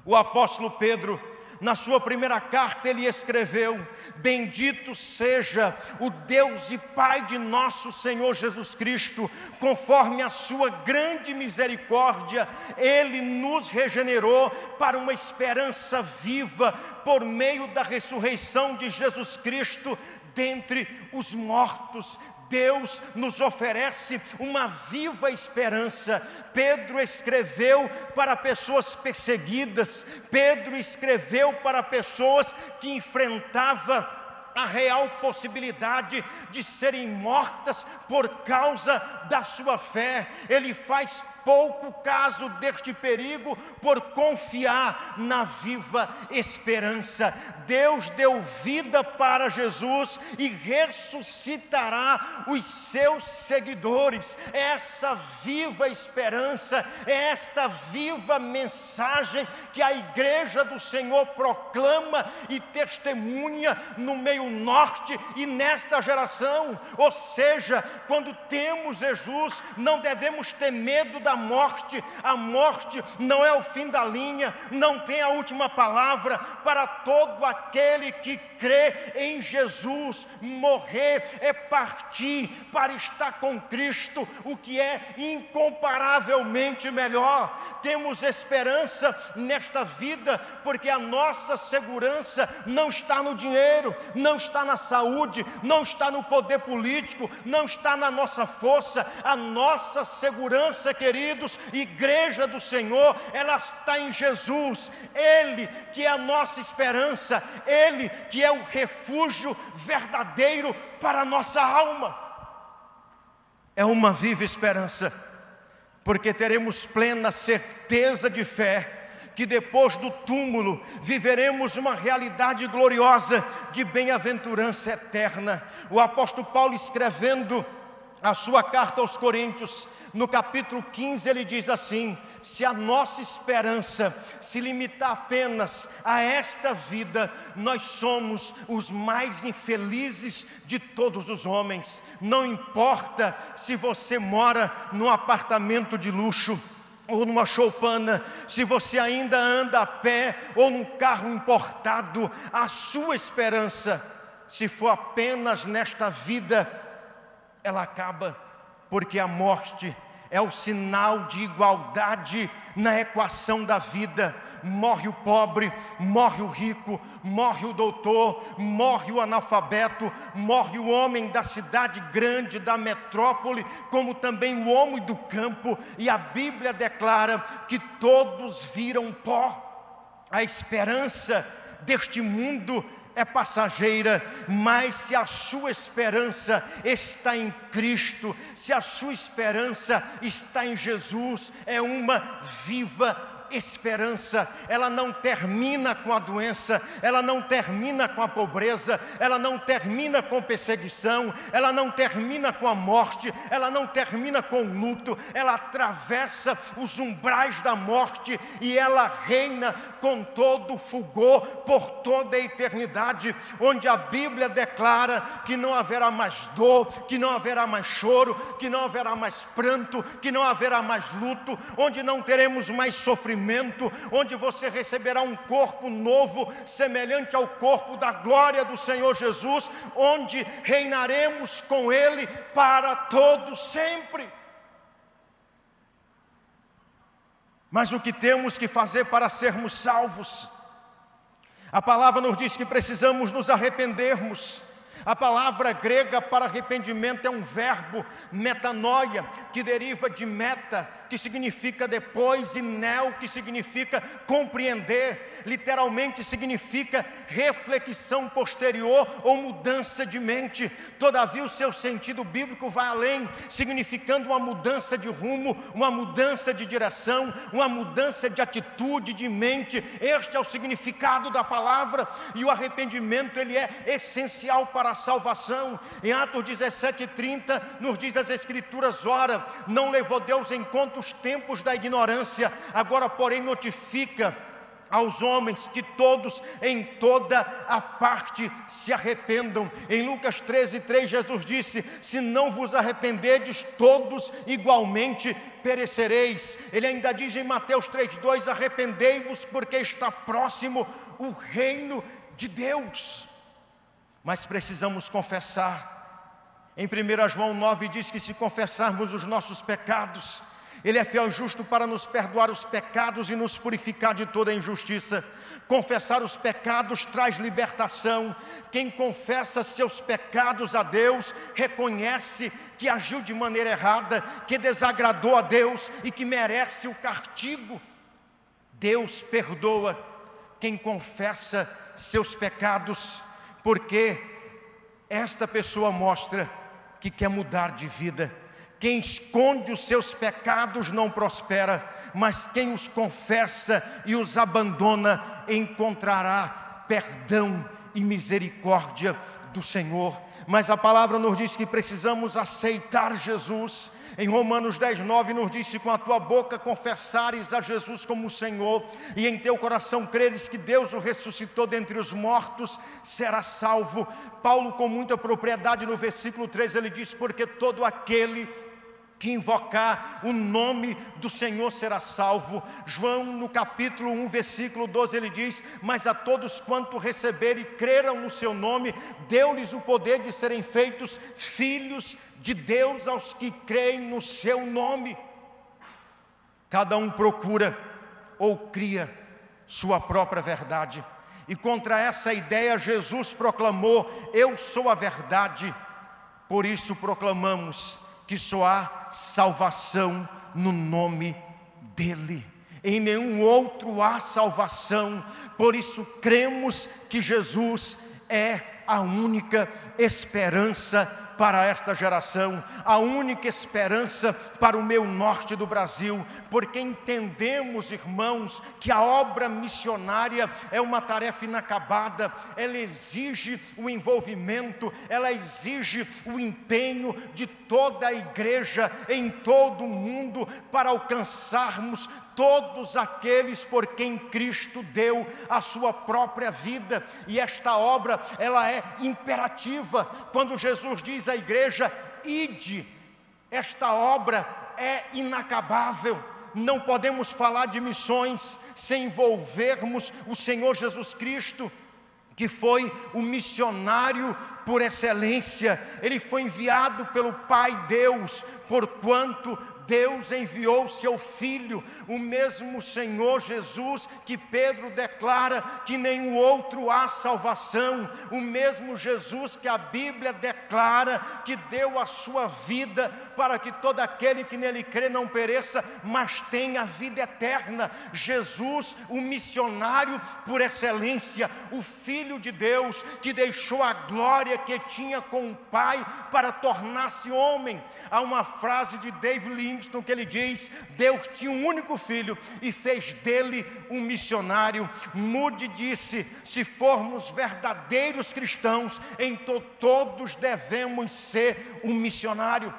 O apóstolo Pedro, na sua primeira carta, ele escreveu: bendito seja o Deus e Pai de nosso Senhor Jesus Cristo, conforme a sua grande misericórdia, Ele nos regenerou para uma esperança viva, por meio da ressurreição de Jesus Cristo dentre os mortos. Deus nos oferece uma viva esperança. Pedro escreveu para pessoas perseguidas, Pedro escreveu para pessoas que enfrentavam a real possibilidade de serem mortas por causa da sua fé. Ele faz pouco caso deste perigo por confiar na viva esperança. Deus deu vida para Jesus e ressuscitará os seus seguidores. Essa viva esperança, esta viva mensagem que a igreja do Senhor proclama e testemunha no meio norte e nesta geração. Ou seja, quando temos Jesus, não devemos ter medo da morte. A morte não é o fim da linha, não tem a última palavra. Para todo aquele que crê em Jesus, morrer é partir para estar com Cristo, o que é incomparavelmente melhor. Temos esperança nesta vida, porque a nossa segurança não está no dinheiro, não está na saúde, não está no poder político, não está na nossa força. A nossa segurança, queridos, igreja do Senhor, ela está em Jesus. Ele que é a nossa esperança, Ele que é o refúgio verdadeiro para a nossa alma. É uma viva esperança, porque teremos plena certeza de fé que depois do túmulo viveremos uma realidade gloriosa de bem-aventurança eterna. O apóstolo Paulo, escrevendo a sua carta aos Coríntios, no capítulo 15, ele diz assim: se a nossa esperança se limitar apenas a esta vida, nós somos os mais infelizes de todos os homens. Não importa se você mora num apartamento de luxo ou numa choupana, se você ainda anda a pé ou num carro importado, a sua esperança, se for apenas nesta vida, ela acaba, porque a morte é o sinal de igualdade na equação da vida. Morre o pobre, morre o rico, morre o doutor, morre o analfabeto, morre o homem da cidade grande, da metrópole, como também o homem do campo. E a Bíblia declara que todos viram pó. A esperança deste mundo é passageira, mas se a sua esperança está em Cristo, se a sua esperança está em Jesus, é uma viva esperança. Ela não termina com a doença, ela não termina com a pobreza, ela não termina com perseguição, ela não termina com a morte, ela não termina com o luto. Ela atravessa os umbrais da morte e ela reina com todo fulgor por toda a eternidade, onde a Bíblia declara que não haverá mais dor, que não haverá mais choro, que não haverá mais pranto, que não haverá mais luto, onde não teremos mais sofrimento, onde você receberá um corpo novo, semelhante ao corpo da glória do Senhor Jesus, onde reinaremos com Ele para todo sempre. Mas o que temos que fazer para sermos salvos? A palavra nos diz que precisamos nos arrependermos. A palavra grega para arrependimento é um verbo, metanoia, que deriva de meta, que significa depois, e neo, que significa compreender. Literalmente significa reflexão posterior ou mudança de mente. Todavia o seu sentido bíblico vai além, significando uma mudança de rumo, uma mudança de direção, uma mudança de atitude, de mente. Este é o significado da palavra. E o arrependimento, ele é essencial para a salvação. Em Atos 17:30 nos diz as Escrituras: ora, não levou Deus em conta os tempos da ignorância, agora porém notifica aos homens que todos em toda a parte se arrependam. Em Lucas 13:3 Jesus disse: se não vos arrependerdes, todos igualmente perecereis. Ele ainda diz em Mateus 3:2: arrependei-vos, porque está próximo o reino de Deus. Mas precisamos confessar. Em 1 João 9 diz que se confessarmos os nossos pecados, Ele é fiel e justo para nos perdoar os pecados e nos purificar de toda injustiça. Confessar os pecados traz libertação. Quem confessa seus pecados a Deus, reconhece que agiu de maneira errada, que desagradou a Deus e que merece o castigo. Deus perdoa quem confessa seus pecados, porque esta pessoa mostra que quer mudar de vida. Quem esconde os seus pecados não prospera, mas quem os confessa e os abandona encontrará perdão e misericórdia do Senhor. Mas a palavra nos diz que precisamos aceitar Jesus. Em Romanos 10:9 nos diz: se com a tua boca confessares a Jesus como Senhor, e em teu coração creres que Deus o ressuscitou dentre os mortos, serás salvo. Paulo, com muita propriedade, no versículo 3, ele diz: porque todo aquele que invocar o nome do Senhor será salvo. João, no capítulo 1, versículo 12, ele diz: mas a todos quanto receberem e creram no seu nome, deu-lhes o poder de serem feitos filhos de Deus, aos que creem no seu nome. Cada um procura ou cria sua própria verdade, e contra essa ideia Jesus proclamou: eu sou a verdade. Por isso proclamamos que só há salvação no nome dEle. Em nenhum outro há salvação. Por isso cremos que Jesus é a única esperança para esta geração, a única esperança para o meio norte do Brasil, porque entendemos, irmãos, que a obra missionária é uma tarefa inacabada. Ela exige o envolvimento, ela exige o empenho de toda a igreja em todo o mundo, para alcançarmos todos aqueles por quem Cristo deu a sua própria vida. E esta obra, ela é imperativa. Quando Jesus diz à igreja: ide, esta obra é inacabável. Não podemos falar de missões sem envolvermos o Senhor Jesus Cristo, que foi o missionário por excelência. Ele foi enviado pelo Pai Deus, porquanto Deus enviou seu Filho, o mesmo Senhor Jesus que Pedro declara que nenhum outro há salvação, o mesmo Jesus que a Bíblia declara que deu a sua vida para que todo aquele que nele crê não pereça, mas tenha a vida eterna. Jesus, o missionário por excelência, o Filho de Deus que deixou a glória que tinha com o Pai para tornar-se homem. Há uma frase de David Livingstone que ele diz: Deus tinha um único filho e fez dele um missionário. Moody disse: se formos verdadeiros cristãos, então todos devemos ser um missionário.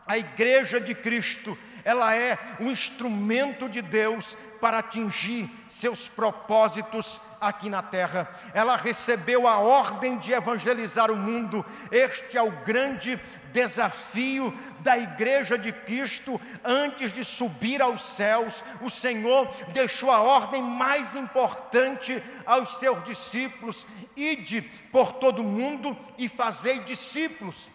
A igreja de Cristo, ela é um instrumento de Deus para atingir seus propósitos aqui na terra. Ela recebeu a ordem de evangelizar o mundo. Este é o grande desafio da igreja de Cristo. Antes de subir aos céus, o Senhor deixou a ordem mais importante aos seus discípulos: ide por todo o mundo e fazei discípulos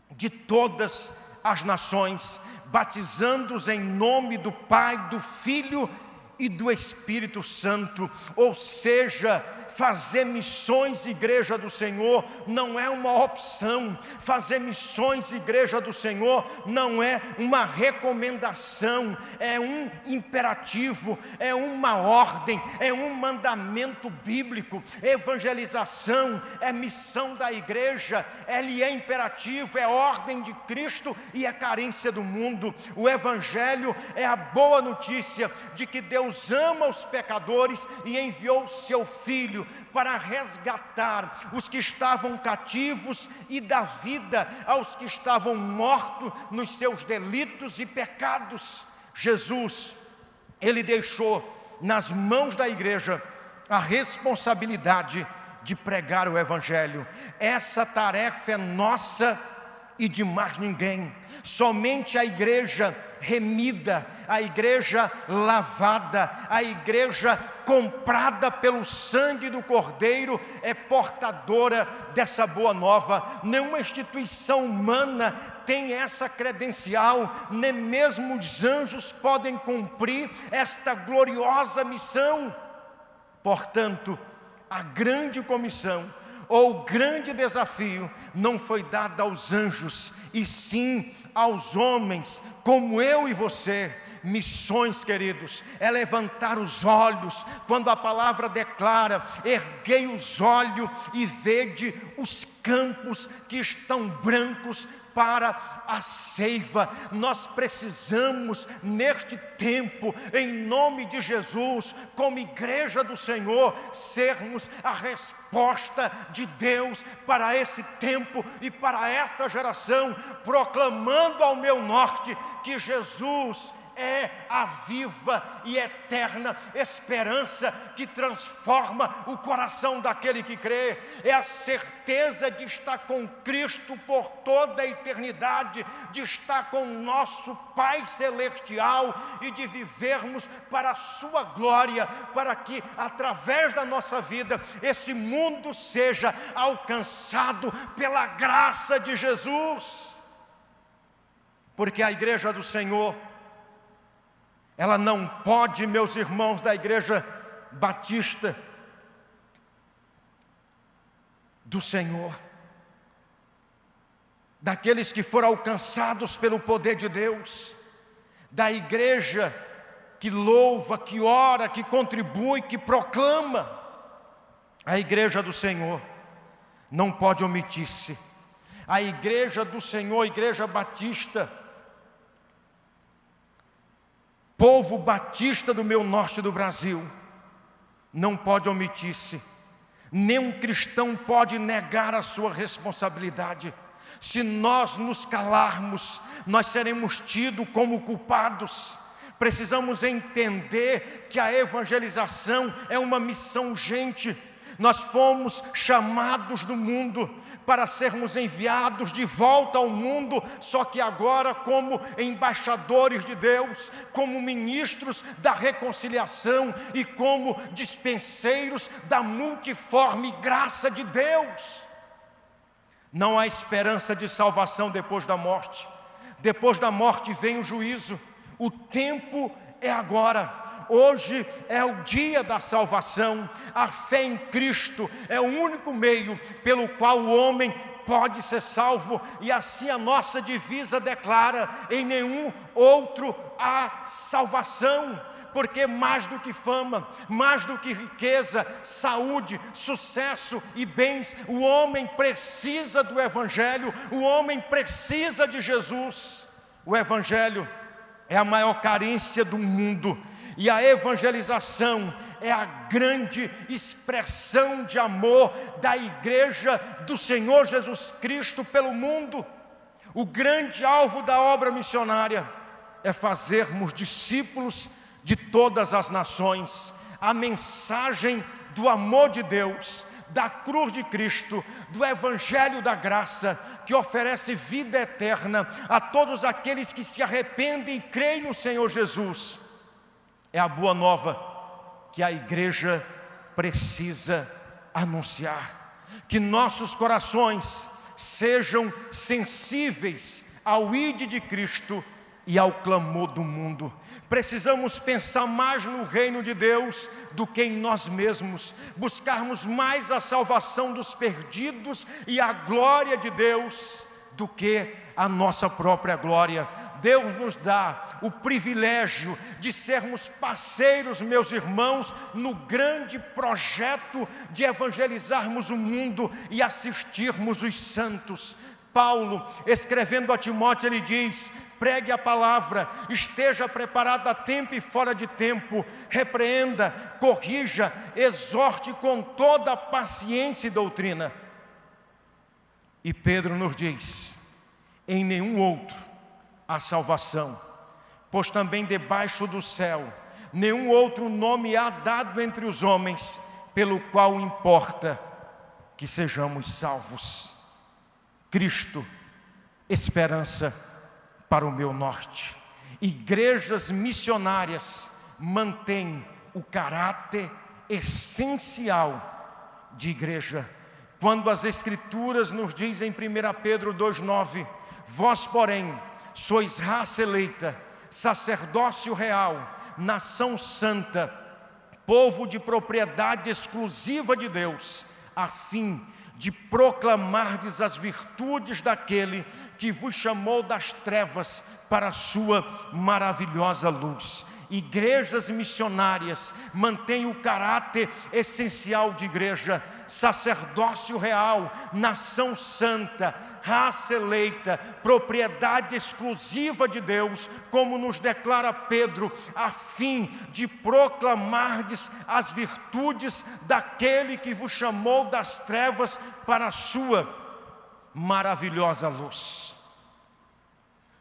de todas as nações, batizando-os em nome do Pai, do Filho e do Espírito Santo. Ou seja, fazer missões, igreja do Senhor, não é uma opção. Fazer missões, igreja do Senhor, não é uma recomendação, é um imperativo, é uma ordem, é um mandamento bíblico. Evangelização é missão da igreja, ele é imperativo, é ordem de Cristo e é carência do mundo. O Evangelho é a boa notícia de que Deus ama os pecadores e enviou o seu Filho para resgatar os que estavam cativos e dar vida aos que estavam mortos nos seus delitos e pecados. Jesus, ele deixou nas mãos da igreja a responsabilidade de pregar o Evangelho. Essa tarefa é nossa e de mais ninguém. Somente a igreja remida, a igreja lavada, a igreja comprada pelo sangue do Cordeiro é portadora dessa boa nova. Nenhuma instituição humana tem essa credencial, nem mesmo os anjos podem cumprir esta gloriosa missão. Portanto, a grande comissão ou grande desafio não foi dado aos anjos, e sim aos homens, como eu e você. Missões, queridos, é levantar os olhos, quando a palavra declara: erguei os olhos e vede os campos que estão brancos para a ceifa. Nós precisamos neste tempo, em nome de Jesus, como igreja do Senhor, sermos a resposta de Deus para esse tempo e para esta geração, proclamando ao meu norte que Jesus é a viva e eterna esperança que transforma o coração daquele que crê. É a certeza de estar com Cristo por toda a eternidade, de estar com o nosso Pai Celestial e de vivermos para a sua glória, para que através da nossa vida esse mundo seja alcançado pela graça de Jesus. Porque a igreja do Senhor, ela não pode, meus irmãos da Igreja Batista do Senhor, daqueles que foram alcançados pelo poder de Deus, da igreja que louva, que ora, que contribui, que proclama, a igreja do Senhor não pode omitir-se. A igreja do Senhor, a Igreja Batista, povo batista do meu norte do Brasil, não pode omitir-se. Nenhum cristão pode negar a sua responsabilidade. Se nós nos calarmos, nós seremos tidos como culpados. Precisamos entender que a evangelização é uma missão urgente. Nós fomos chamados do mundo para sermos enviados de volta ao mundo, só que agora como embaixadores de Deus, como ministros da reconciliação e como dispenseiros da multiforme graça de Deus. Não há esperança de salvação depois da morte. Depois da morte vem o juízo. O tempo é agora. Hoje é o dia da salvação. A fé em Cristo é o único meio pelo qual o homem pode ser salvo. E assim a nossa divisa declara: em nenhum outro há salvação. Porque mais do que fama, mais do que riqueza, saúde, sucesso e bens, o homem precisa do Evangelho, o homem precisa de Jesus. O Evangelho é a maior carência do mundo. E a evangelização é a grande expressão de amor da igreja do Senhor Jesus Cristo pelo mundo. O grande alvo da obra missionária é fazermos discípulos de todas as nações. A mensagem do amor de Deus, da cruz de Cristo, do Evangelho da graça, que oferece vida eterna a todos aqueles que se arrependem e creem no Senhor Jesus. É a boa nova que a igreja precisa anunciar. Que nossos corações sejam sensíveis ao ide de Cristo e ao clamor do mundo. Precisamos pensar mais no reino de Deus do que em nós mesmos. Buscarmos mais a salvação dos perdidos e a glória de Deus do que a nossa própria glória. Deus nos dá o privilégio de sermos parceiros, meus irmãos, no grande projeto de evangelizarmos o mundo e assistirmos os santos. Paulo, escrevendo a Timóteo, ele diz: pregue a palavra, esteja preparado a tempo e fora de tempo, repreenda, corrija, exorte com toda a paciência e doutrina. E Pedro nos diz: em nenhum outro há salvação, pois também debaixo do céu nenhum outro nome há dado entre os homens, pelo qual importa que sejamos salvos. Cristo, esperança para o meu norte. Igrejas missionárias mantêm o caráter essencial de igreja. Quando as Escrituras nos dizem em 1 Pedro 2,9: vós, porém, sois raça eleita, sacerdócio real, nação santa, povo de propriedade exclusiva de Deus, a fim de proclamardes as virtudes daquele que vos chamou das trevas para a sua maravilhosa luz. Igrejas missionárias mantêm o caráter essencial de igreja, sacerdócio real, nação santa, raça eleita, propriedade exclusiva de Deus, como nos declara Pedro, a fim de proclamardes as virtudes daquele que vos chamou das trevas para a sua maravilhosa luz.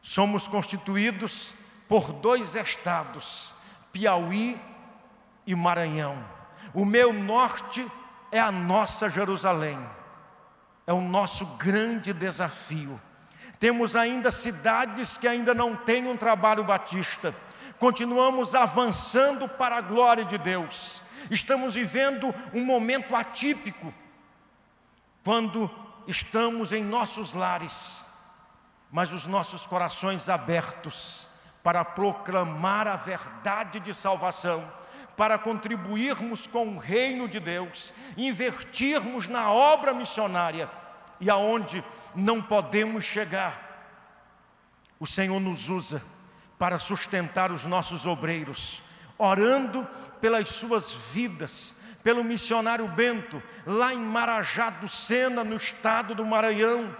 Somos constituídos por 2 estados, Piauí e Maranhão. O meu norte é a nossa Jerusalém, é o nosso grande desafio. Temos ainda cidades que ainda não têm um trabalho batista. Continuamos avançando para a glória de Deus. Estamos vivendo um momento atípico, quando estamos em nossos lares, mas os nossos corações abertos para proclamar a verdade de salvação, para contribuirmos com o reino de Deus, investirmos na obra missionária, e aonde não podemos chegar, o Senhor nos usa para sustentar os nossos obreiros, orando pelas suas vidas, pelo missionário Bento, lá em Marajá do Sena, no estado do Maranhão,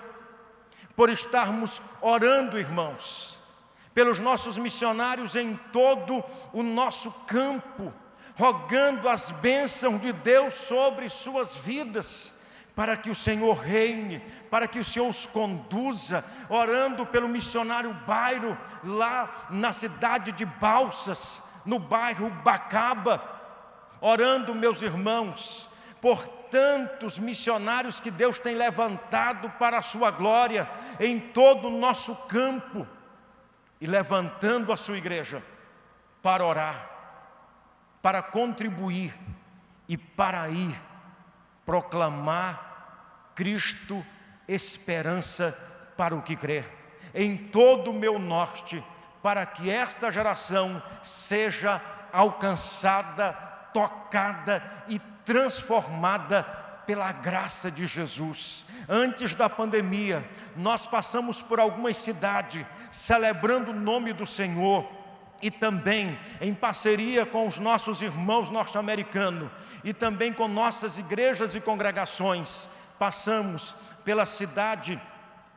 por estarmos orando, irmãos, pelos nossos missionários em todo o nosso campo, rogando as bênçãos de Deus sobre suas vidas, para que o Senhor reine, para que o Senhor os conduza, orando pelo missionário Bairo, lá na cidade de Balsas, no bairro Bacaba, orando, meus irmãos, por tantos missionários que Deus tem levantado para a sua glória, em todo o nosso campo, e levantando a sua igreja, para orar, para contribuir, e para ir proclamar Cristo, esperança para o que crê, em todo o meu norte, para que esta geração seja alcançada, tocada e transformada pela graça de Jesus. Antes da pandemia, nós passamos por algumas cidades, celebrando o nome do Senhor, e também em parceria com os nossos irmãos norte-americanos, e também com nossas igrejas e congregações, passamos pela cidade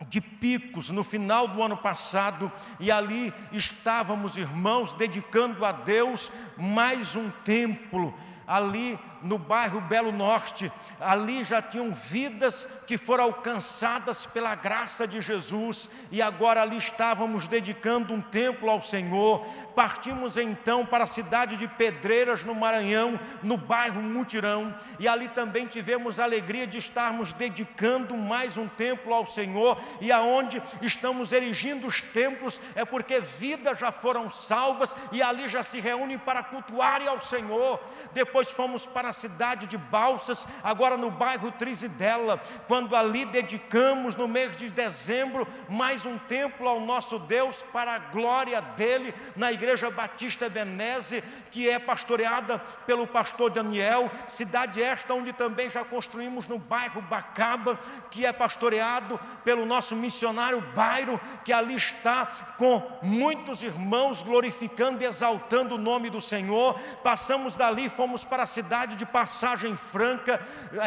de Picos no final do ano passado, e ali estávamos, irmãos, dedicando a Deus mais um templo, ali no bairro Belo Norte. Ali já tinham vidas que foram alcançadas pela graça de Jesus, e agora ali estávamos dedicando um templo ao Senhor. Partimos então para a cidade de Pedreiras, no Maranhão, no bairro Mutirão, e ali também tivemos a alegria de estarmos dedicando mais um templo ao Senhor, e aonde estamos erigindo os templos é porque vidas já foram salvas, e ali já se reúnem para cultuarem ao Senhor. Depois fomos para a cidade de Balsas, agora no bairro Trizidela, quando ali dedicamos no mês de dezembro mais um templo ao nosso Deus, para a glória dele, na Igreja Batista Ebeneze, que é pastoreada pelo pastor Daniel. Cidade esta onde também já construímos no bairro Bacaba, que é pastoreado pelo nosso missionário Bairo, que ali está com muitos irmãos glorificando e exaltando o nome do Senhor. Passamos dali, fomos para a cidade de Passagem Franca,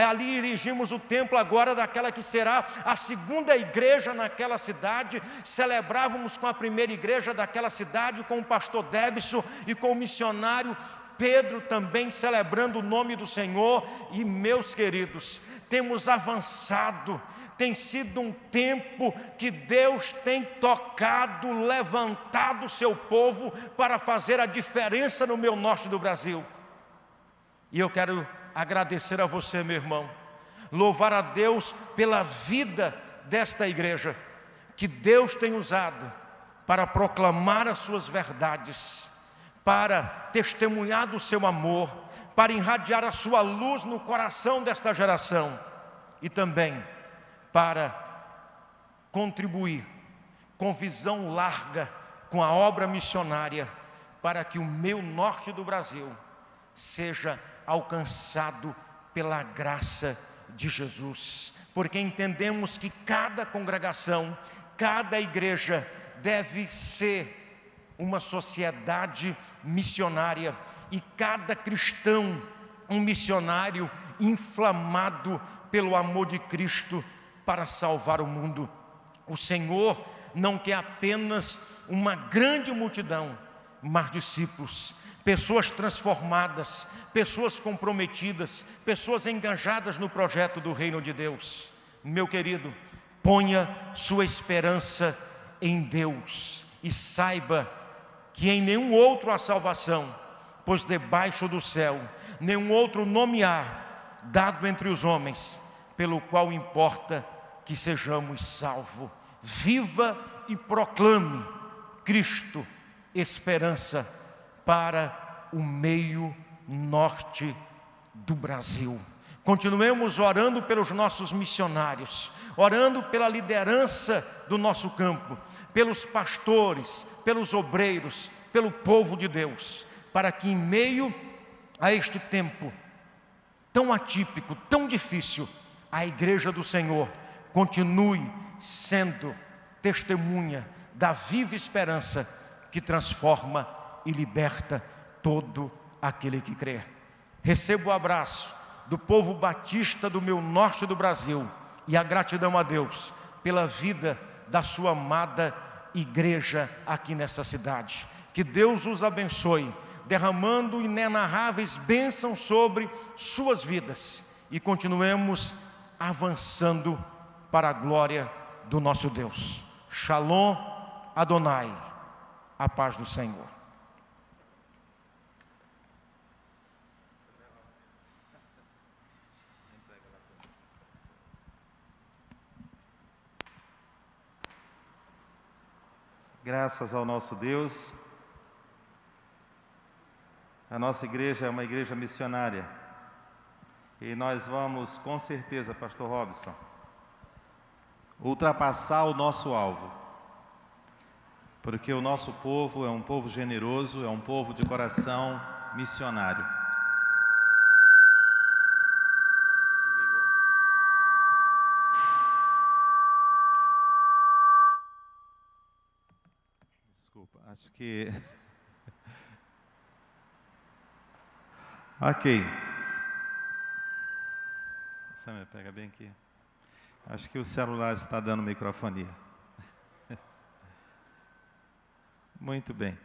ali erigimos o templo agora daquela que será a segunda igreja naquela cidade. Celebrávamos com a primeira igreja daquela cidade, com o pastor Debson e com o missionário Pedro, também celebrando o nome do Senhor. E, meus queridos, temos avançado. Tem sido um tempo que Deus tem tocado, levantado o seu povo para fazer a diferença no meu norte do Brasil. E eu quero agradecer a você, meu irmão, louvar a Deus pela vida desta igreja, que Deus tem usado para proclamar as suas verdades, para testemunhar do seu amor, para irradiar a sua luz no coração desta geração, e também para contribuir com visão larga com a obra missionária, para que o meu norte do Brasil seja alcançado pela graça de Jesus, porque entendemos que cada congregação, cada igreja deve ser uma sociedade missionária, e cada cristão um missionário inflamado pelo amor de Cristo para salvar o mundo. O Senhor não quer apenas uma grande multidão, mas discípulos, pessoas transformadas, pessoas comprometidas, pessoas engajadas no projeto do reino de Deus. Meu querido, ponha sua esperança em Deus e saiba que em nenhum outro há salvação, pois debaixo do céu nenhum outro nome há dado entre os homens, pelo qual importa que sejamos salvos. Viva e proclame Cristo, esperança para o meio norte do Brasil. Continuemos orando pelos nossos missionários, orando pela liderança do nosso campo, pelos pastores, pelos obreiros, pelo povo de Deus, para que em meio a este tempo tão atípico, tão difícil, a igreja do Senhor continue sendo testemunha da viva esperança que transforma e liberta todo aquele que crê. Recebo o abraço do povo batista do meu norte do Brasil e a gratidão a Deus pela vida da sua amada igreja aqui nessa cidade. Que Deus os abençoe, derramando inenarráveis bênçãos sobre suas vidas, e continuemos avançando para a glória do nosso Deus. Shalom Adonai, a paz do Senhor. Graças ao nosso Deus, a nossa igreja é uma igreja missionária, e nós vamos, com certeza, pastor Robson, ultrapassar o nosso alvo, porque o nosso povo é um povo generoso, é um povo de coração missionário. Desculpa, acho que... Ok. Samir, pega bem aqui. Acho que o celular está dando microfonia. Muito bem.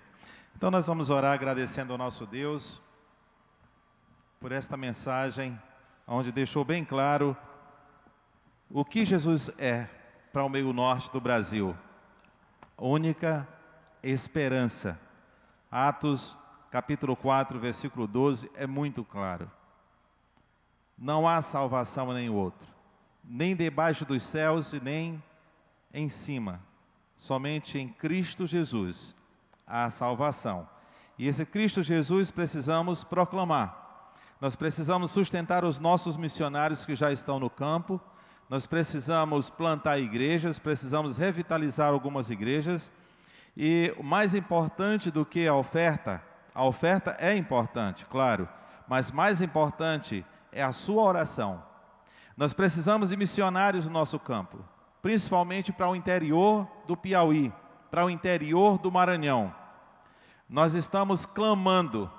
Então nós vamos orar agradecendo ao nosso Deus por esta mensagem, onde deixou bem claro o que Jesus é para o meio norte do Brasil. Única esperança. Atos capítulo 4, versículo 12, é muito claro. Não há salvação em nenhum outro, nem debaixo dos céus e nem em cima. Somente em Cristo Jesus há salvação. E esse Cristo Jesus precisamos proclamar. Nós precisamos sustentar os nossos missionários que já estão no campo. Nós precisamos plantar igrejas, precisamos revitalizar algumas igrejas. E o mais importante do que a oferta é importante, claro, mas mais importante é a sua oração. Nós precisamos de missionários no nosso campo, principalmente para o interior do Piauí, para o interior do Maranhão. Nós estamos clamando,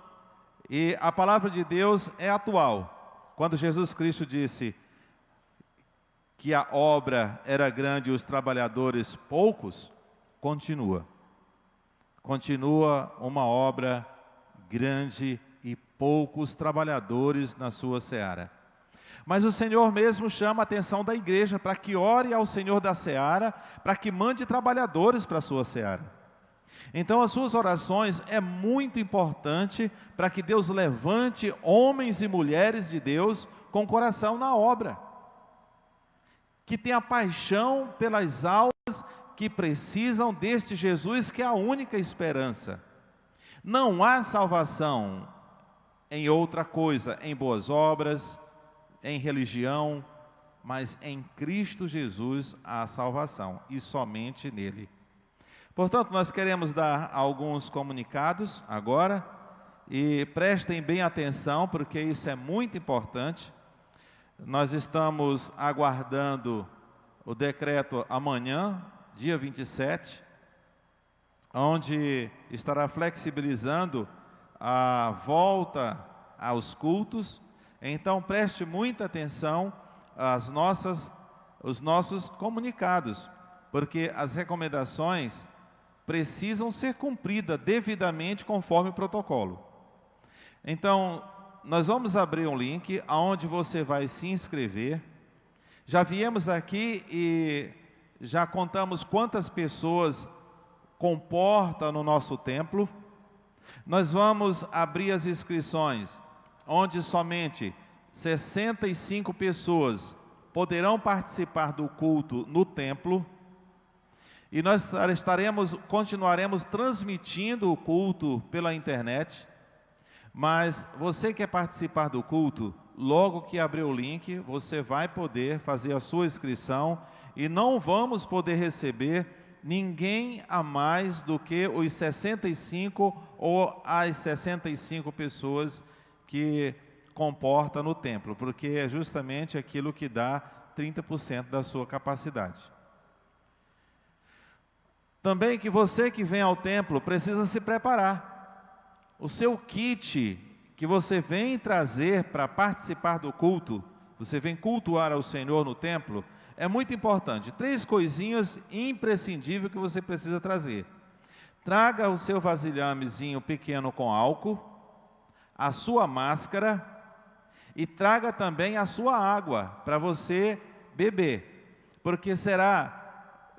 e a palavra de Deus é atual. Quando Jesus Cristo disse que a obra era grande e os trabalhadores poucos, continua uma obra grande e poucos trabalhadores na sua seara. Mas o Senhor mesmo chama a atenção da igreja para que ore ao Senhor da seara, para que mande trabalhadores para a sua seara. Então as suas orações é muito importante para que Deus levante homens e mulheres de Deus com coração na obra, que tenha paixão pelas almas que precisam deste Jesus, que é a única esperança. Não há salvação em outra coisa, em boas obras, em religião, mas em Cristo Jesus há salvação, e somente nele. Portanto, nós queremos dar alguns comunicados agora, e prestem bem atenção, porque isso é muito importante. Nós estamos aguardando o decreto amanhã, dia 27, onde estará flexibilizando a volta aos cultos. Então preste muita atenção os nossos comunicados, porque as recomendações precisam ser cumpridas devidamente conforme o protocolo. Então, nós vamos abrir um link onde você vai se inscrever. Já viemos aqui e já contamos quantas pessoas comporta no nosso templo. Nós vamos abrir as inscrições, onde somente 65 pessoas poderão participar do culto no templo. E nós continuaremos transmitindo o culto pela internet. Mas você quer participar do culto, logo que abrir o link, você vai poder fazer a sua inscrição e não vamos poder receber ninguém a mais do que os 65 ou as 65 pessoas que comporta no templo, porque é justamente aquilo que dá 30% da sua capacidade. Também que você que vem ao templo precisa se preparar. O seu kit que você vem trazer para participar do culto, você vem cultuar ao Senhor no templo, é muito importante. 3 coisinhas imprescindíveis que você precisa trazer. Traga o seu vasilhamezinho pequeno com álcool, a sua máscara e traga também a sua água para você beber, porque será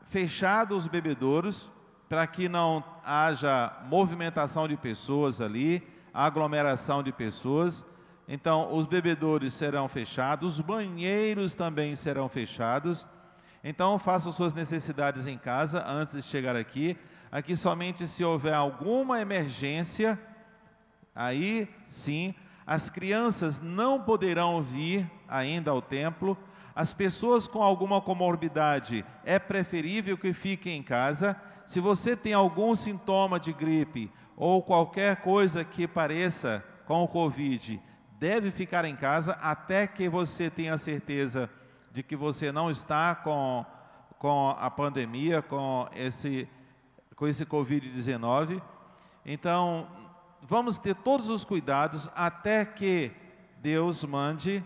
fechado os bebedouros para que não haja movimentação de pessoas ali, aglomeração de pessoas. Então, os bebedouros serão fechados, os banheiros também serão fechados. Então, faça suas necessidades em casa antes de chegar aqui. Aqui somente se houver alguma emergência, aí sim, as crianças não poderão vir ainda ao templo. As pessoas com alguma comorbidade, é preferível que fiquem em casa. Se você tem algum sintoma de gripe ou qualquer coisa que pareça com o Covid, deve ficar em casa até que você tenha certeza de que você não está com a pandemia, com esse Covid-19. Então, vamos ter todos os cuidados até que Deus mande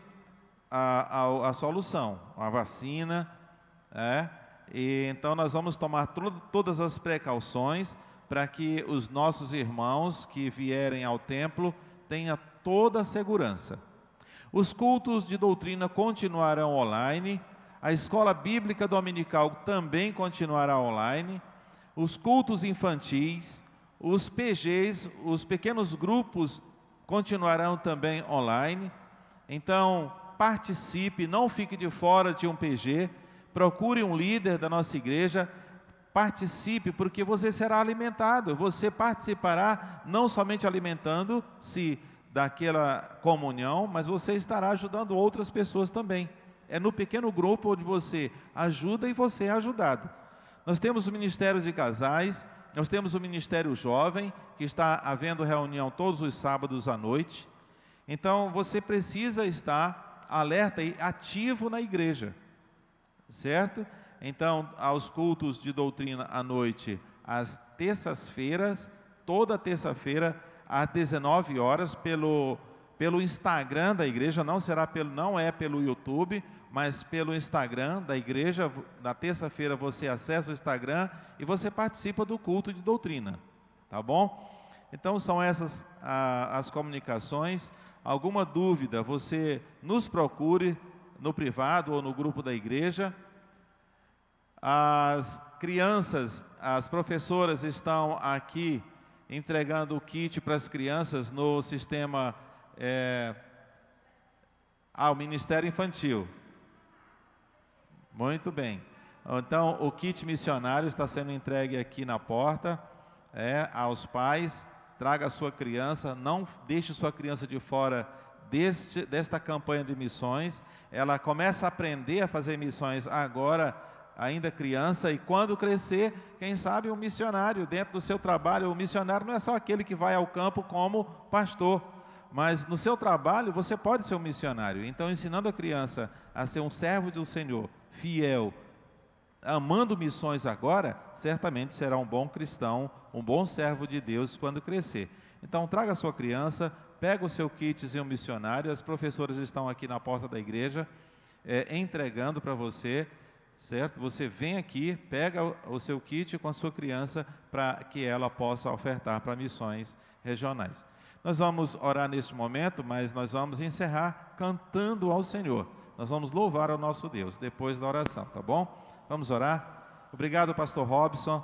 a solução, a vacina, E então nós vamos tomar todas as precauções para que os nossos irmãos que vierem ao templo tenham toda a segurança. Os cultos de doutrina continuarão online, a escola bíblica dominical também continuará online, os cultos infantis, os PGs, os pequenos grupos continuarão também online. Então, participe, não fique de fora de um PG, procure um líder da nossa igreja, participe, porque você será alimentado, você participará não somente alimentando-se daquela comunhão, mas você estará ajudando outras pessoas também. É no pequeno grupo onde você ajuda e você é ajudado. Nós temos o Ministério de Casais, nós temos o Ministério Jovem, que está havendo reunião todos os sábados à noite. Então, você precisa estar alerta e ativo na igreja, certo? Então, aos cultos de doutrina à noite, às terças-feiras, toda terça-feira, às 19 horas, pelo Instagram da igreja, não é pelo YouTube, mas pelo Instagram da igreja. Na terça-feira você acessa o Instagram e você participa do culto de doutrina, tá bom? Então são essas as comunicações. Alguma dúvida, você nos procure no privado ou no grupo da igreja. As crianças, as professoras estão aqui entregando o kit para as crianças no sistema ao Ministério Infantil. Muito bem. Então, o kit missionário está sendo entregue aqui na porta aos pais. Traga a sua criança, não deixe sua criança de fora desta campanha de missões. Ela começa a aprender a fazer missões agora ainda criança, e quando crescer, quem sabe um missionário dentro do seu trabalho. O missionário não é só aquele que vai ao campo como pastor, mas no seu trabalho você pode ser um missionário. Então, ensinando a criança a ser um servo do Senhor, fiel, amando missões agora, certamente será um bom cristão, um bom servo de Deus quando crescer. Então, traga a sua criança, pega o seu kitzinho missionário. As professoras estão aqui na porta da igreja, entregando para você, certo? Você vem aqui, pega o seu kit com a sua criança para que ela possa ofertar para missões regionais. Nós vamos orar neste momento, mas nós vamos encerrar cantando ao Senhor. Nós vamos louvar ao nosso Deus depois da oração, tá bom? Vamos orar. Obrigado, pastor Robson,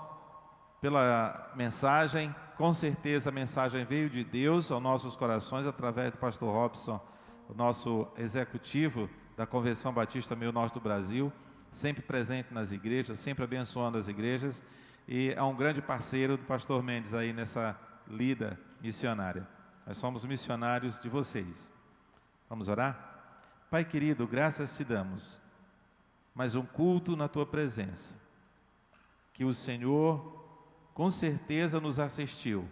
pela mensagem. Com certeza a mensagem veio de Deus aos nossos corações através do pastor Robson, o nosso executivo da Convenção Batista Meio Norte do Brasil, sempre presente nas igrejas, sempre abençoando as igrejas, e é um grande parceiro do pastor Mendes aí nessa lida missionária. Nós somos missionários de vocês. Vamos orar? Pai querido, graças te damos, mais um culto na tua presença, que o Senhor com certeza nos assistiu,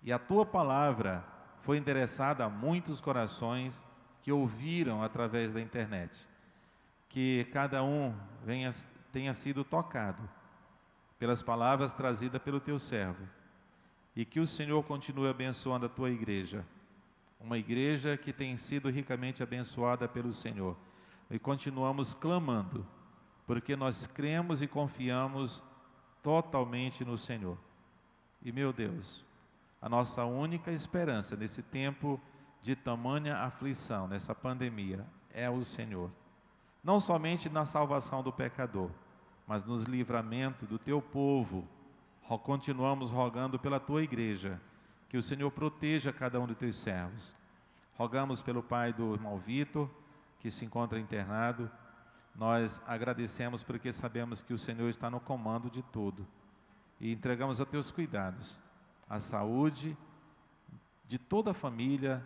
e a tua palavra foi endereçada a muitos corações que ouviram através da internet. Que cada um tenha sido tocado pelas palavras trazidas pelo teu servo, e que o Senhor continue abençoando a tua igreja, uma igreja que tem sido ricamente abençoada pelo Senhor, e continuamos clamando, porque nós cremos e confiamos totalmente no Senhor. E meu Deus, a nossa única esperança nesse tempo de tamanha aflição, nessa pandemia, é o Senhor. Não somente na salvação do pecador, mas nos livramento do teu povo. Continuamos rogando pela tua igreja, que o Senhor proteja cada um dos teus servos. Rogamos pelo pai do irmão Vitor, que se encontra internado. Nós agradecemos porque sabemos que o Senhor está no comando de tudo, e entregamos a teus cuidados a saúde de toda a família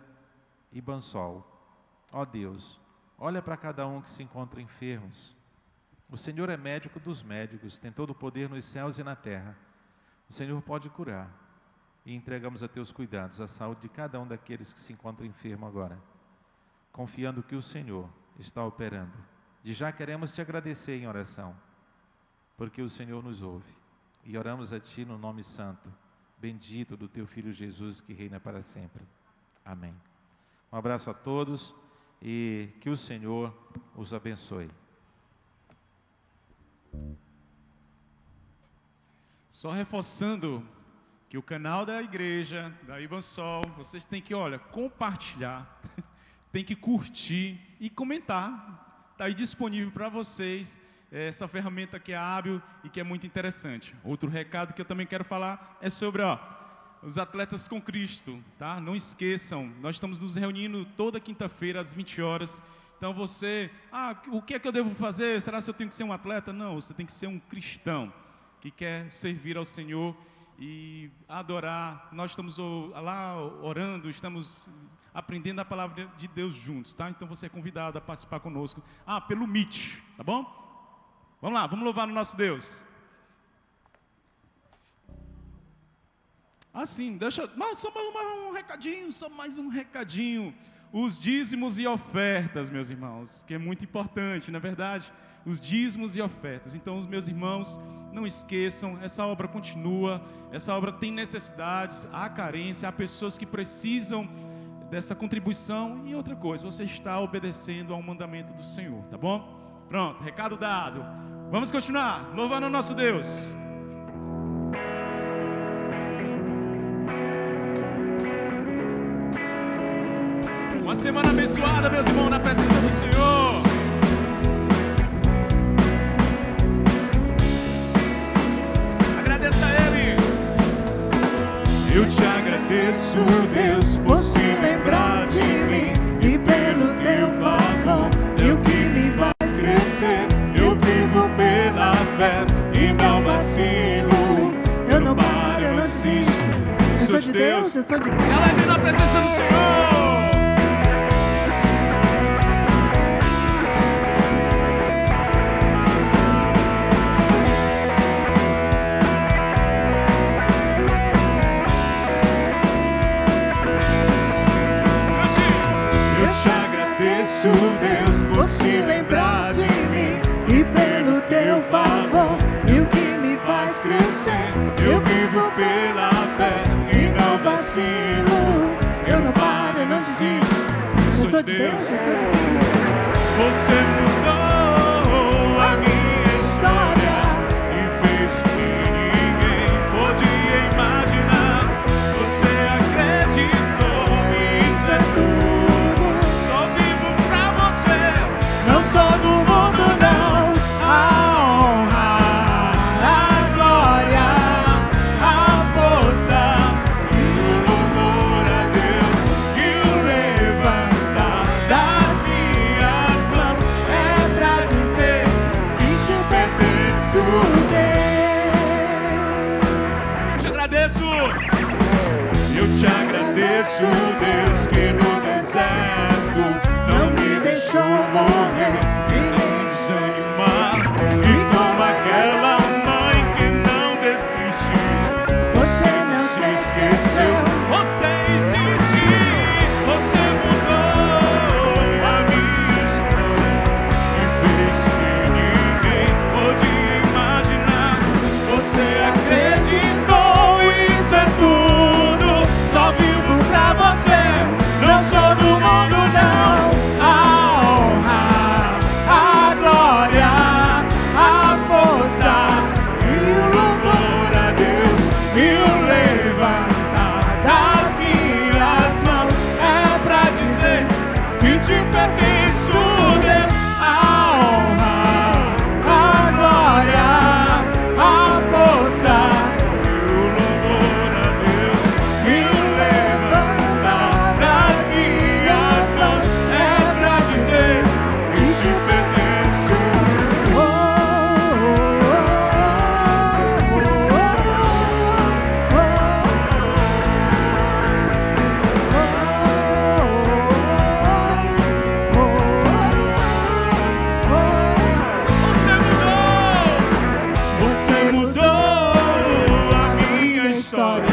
Ibansol. Ó Deus, olha para cada um que se encontra enfermos. O Senhor é médico dos médicos, tem todo o poder nos céus e na terra. O Senhor pode curar, e entregamos a teus cuidados a saúde de cada um daqueles que se encontram enfermos agora, confiando que o Senhor está operando. E já queremos te agradecer em oração, porque o Senhor nos ouve, e oramos a ti no nome santo, bendito do teu Filho Jesus, que reina para sempre. Amém. Um abraço a todos, e que o Senhor os abençoe. Só reforçando que o canal da igreja, da Ibansol, vocês têm que, compartilhar, tem que curtir e comentar. Está aí disponível para vocês essa ferramenta que é hábil e que é muito interessante. Outro recado que eu também quero falar é sobre os atletas com Cristo, tá? Não esqueçam, nós estamos nos reunindo toda quinta-feira às 20 horas. Então você, o que é que eu devo fazer? Será que eu tenho que ser um atleta? Não, você tem que ser um cristão que quer servir ao Senhor e adorar. Nós estamos lá orando, estamos aprendendo a palavra de Deus juntos, tá? Então você é convidado a participar conosco. Pelo Meet, tá bom? Vamos lá, vamos louvar o nosso Deus. Sim, só mais um recadinho. Os dízimos e ofertas, meus irmãos, que é muito importante, não é verdade? Os dízimos e ofertas. Então, os meus irmãos, não esqueçam, essa obra continua, essa obra tem necessidades, há carência, há pessoas que precisam dessa contribuição. E outra coisa, você está obedecendo ao mandamento do Senhor, tá bom? Pronto, recado dado. Vamos continuar louvando o nosso Deus. Uma semana abençoada, meus irmãos, na presença do Senhor. Agradeça a Ele. Eu te agradeço, Deus, por se lembrar de mim e pelo teu favor, eu que me faz crescer. Eu vivo pela fé e não vacilo. Eu não paro, eu não desisto. Eu sou de Deus, eu sou de Deus. Ela é na presença do Senhor. agradeço, Deus, por se lembrar de mim e pelo teu favor e o que me faz crescer. Eu vivo pela fé e não vacilo. Eu não paro, eu não desisto. Eu sou de Deus. Você mudou a minha história e fez o que ninguém podia imaginar. Você acreditou e isso é tudo. Só vivo pra você, não sou do mundo não. A honra, a glória, a força e o louvor a Deus e o levantar das minhas mãos é pra dizer que te pertenço, Deus. Te agradeço. Eu te agradeço, Deus, que no deserto não me deixou morrer e nem desanimar. E como aquela mãe que não desistiu, você não se esqueceu, você existe. Você mudou a minha história e fez o que ninguém podia imaginar. Você acreditou, isso é tudo. Só vivo pra você, não sou do mundo não. A honra, a glória, a força e o louvor a Deus e o levantar das minhas mãos é pra dizer que te pertenço, Deus. A honra, a glória, a força e o louvor a Deus e o levantar das minhas mãos é pra dizer que te pertenço. Oh, Você mudou a minha história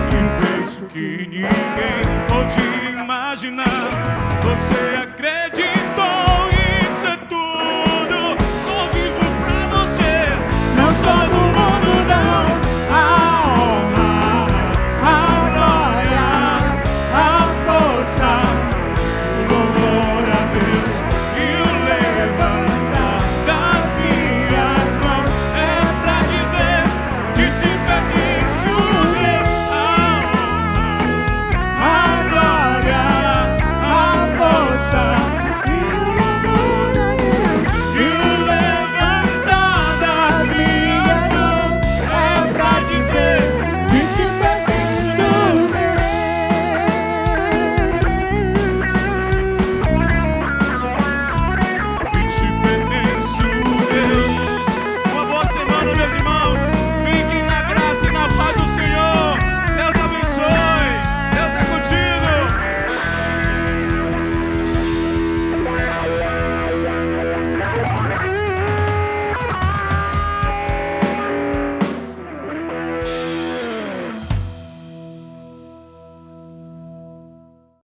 e fez o que ninguém podia imaginar. Você acredita.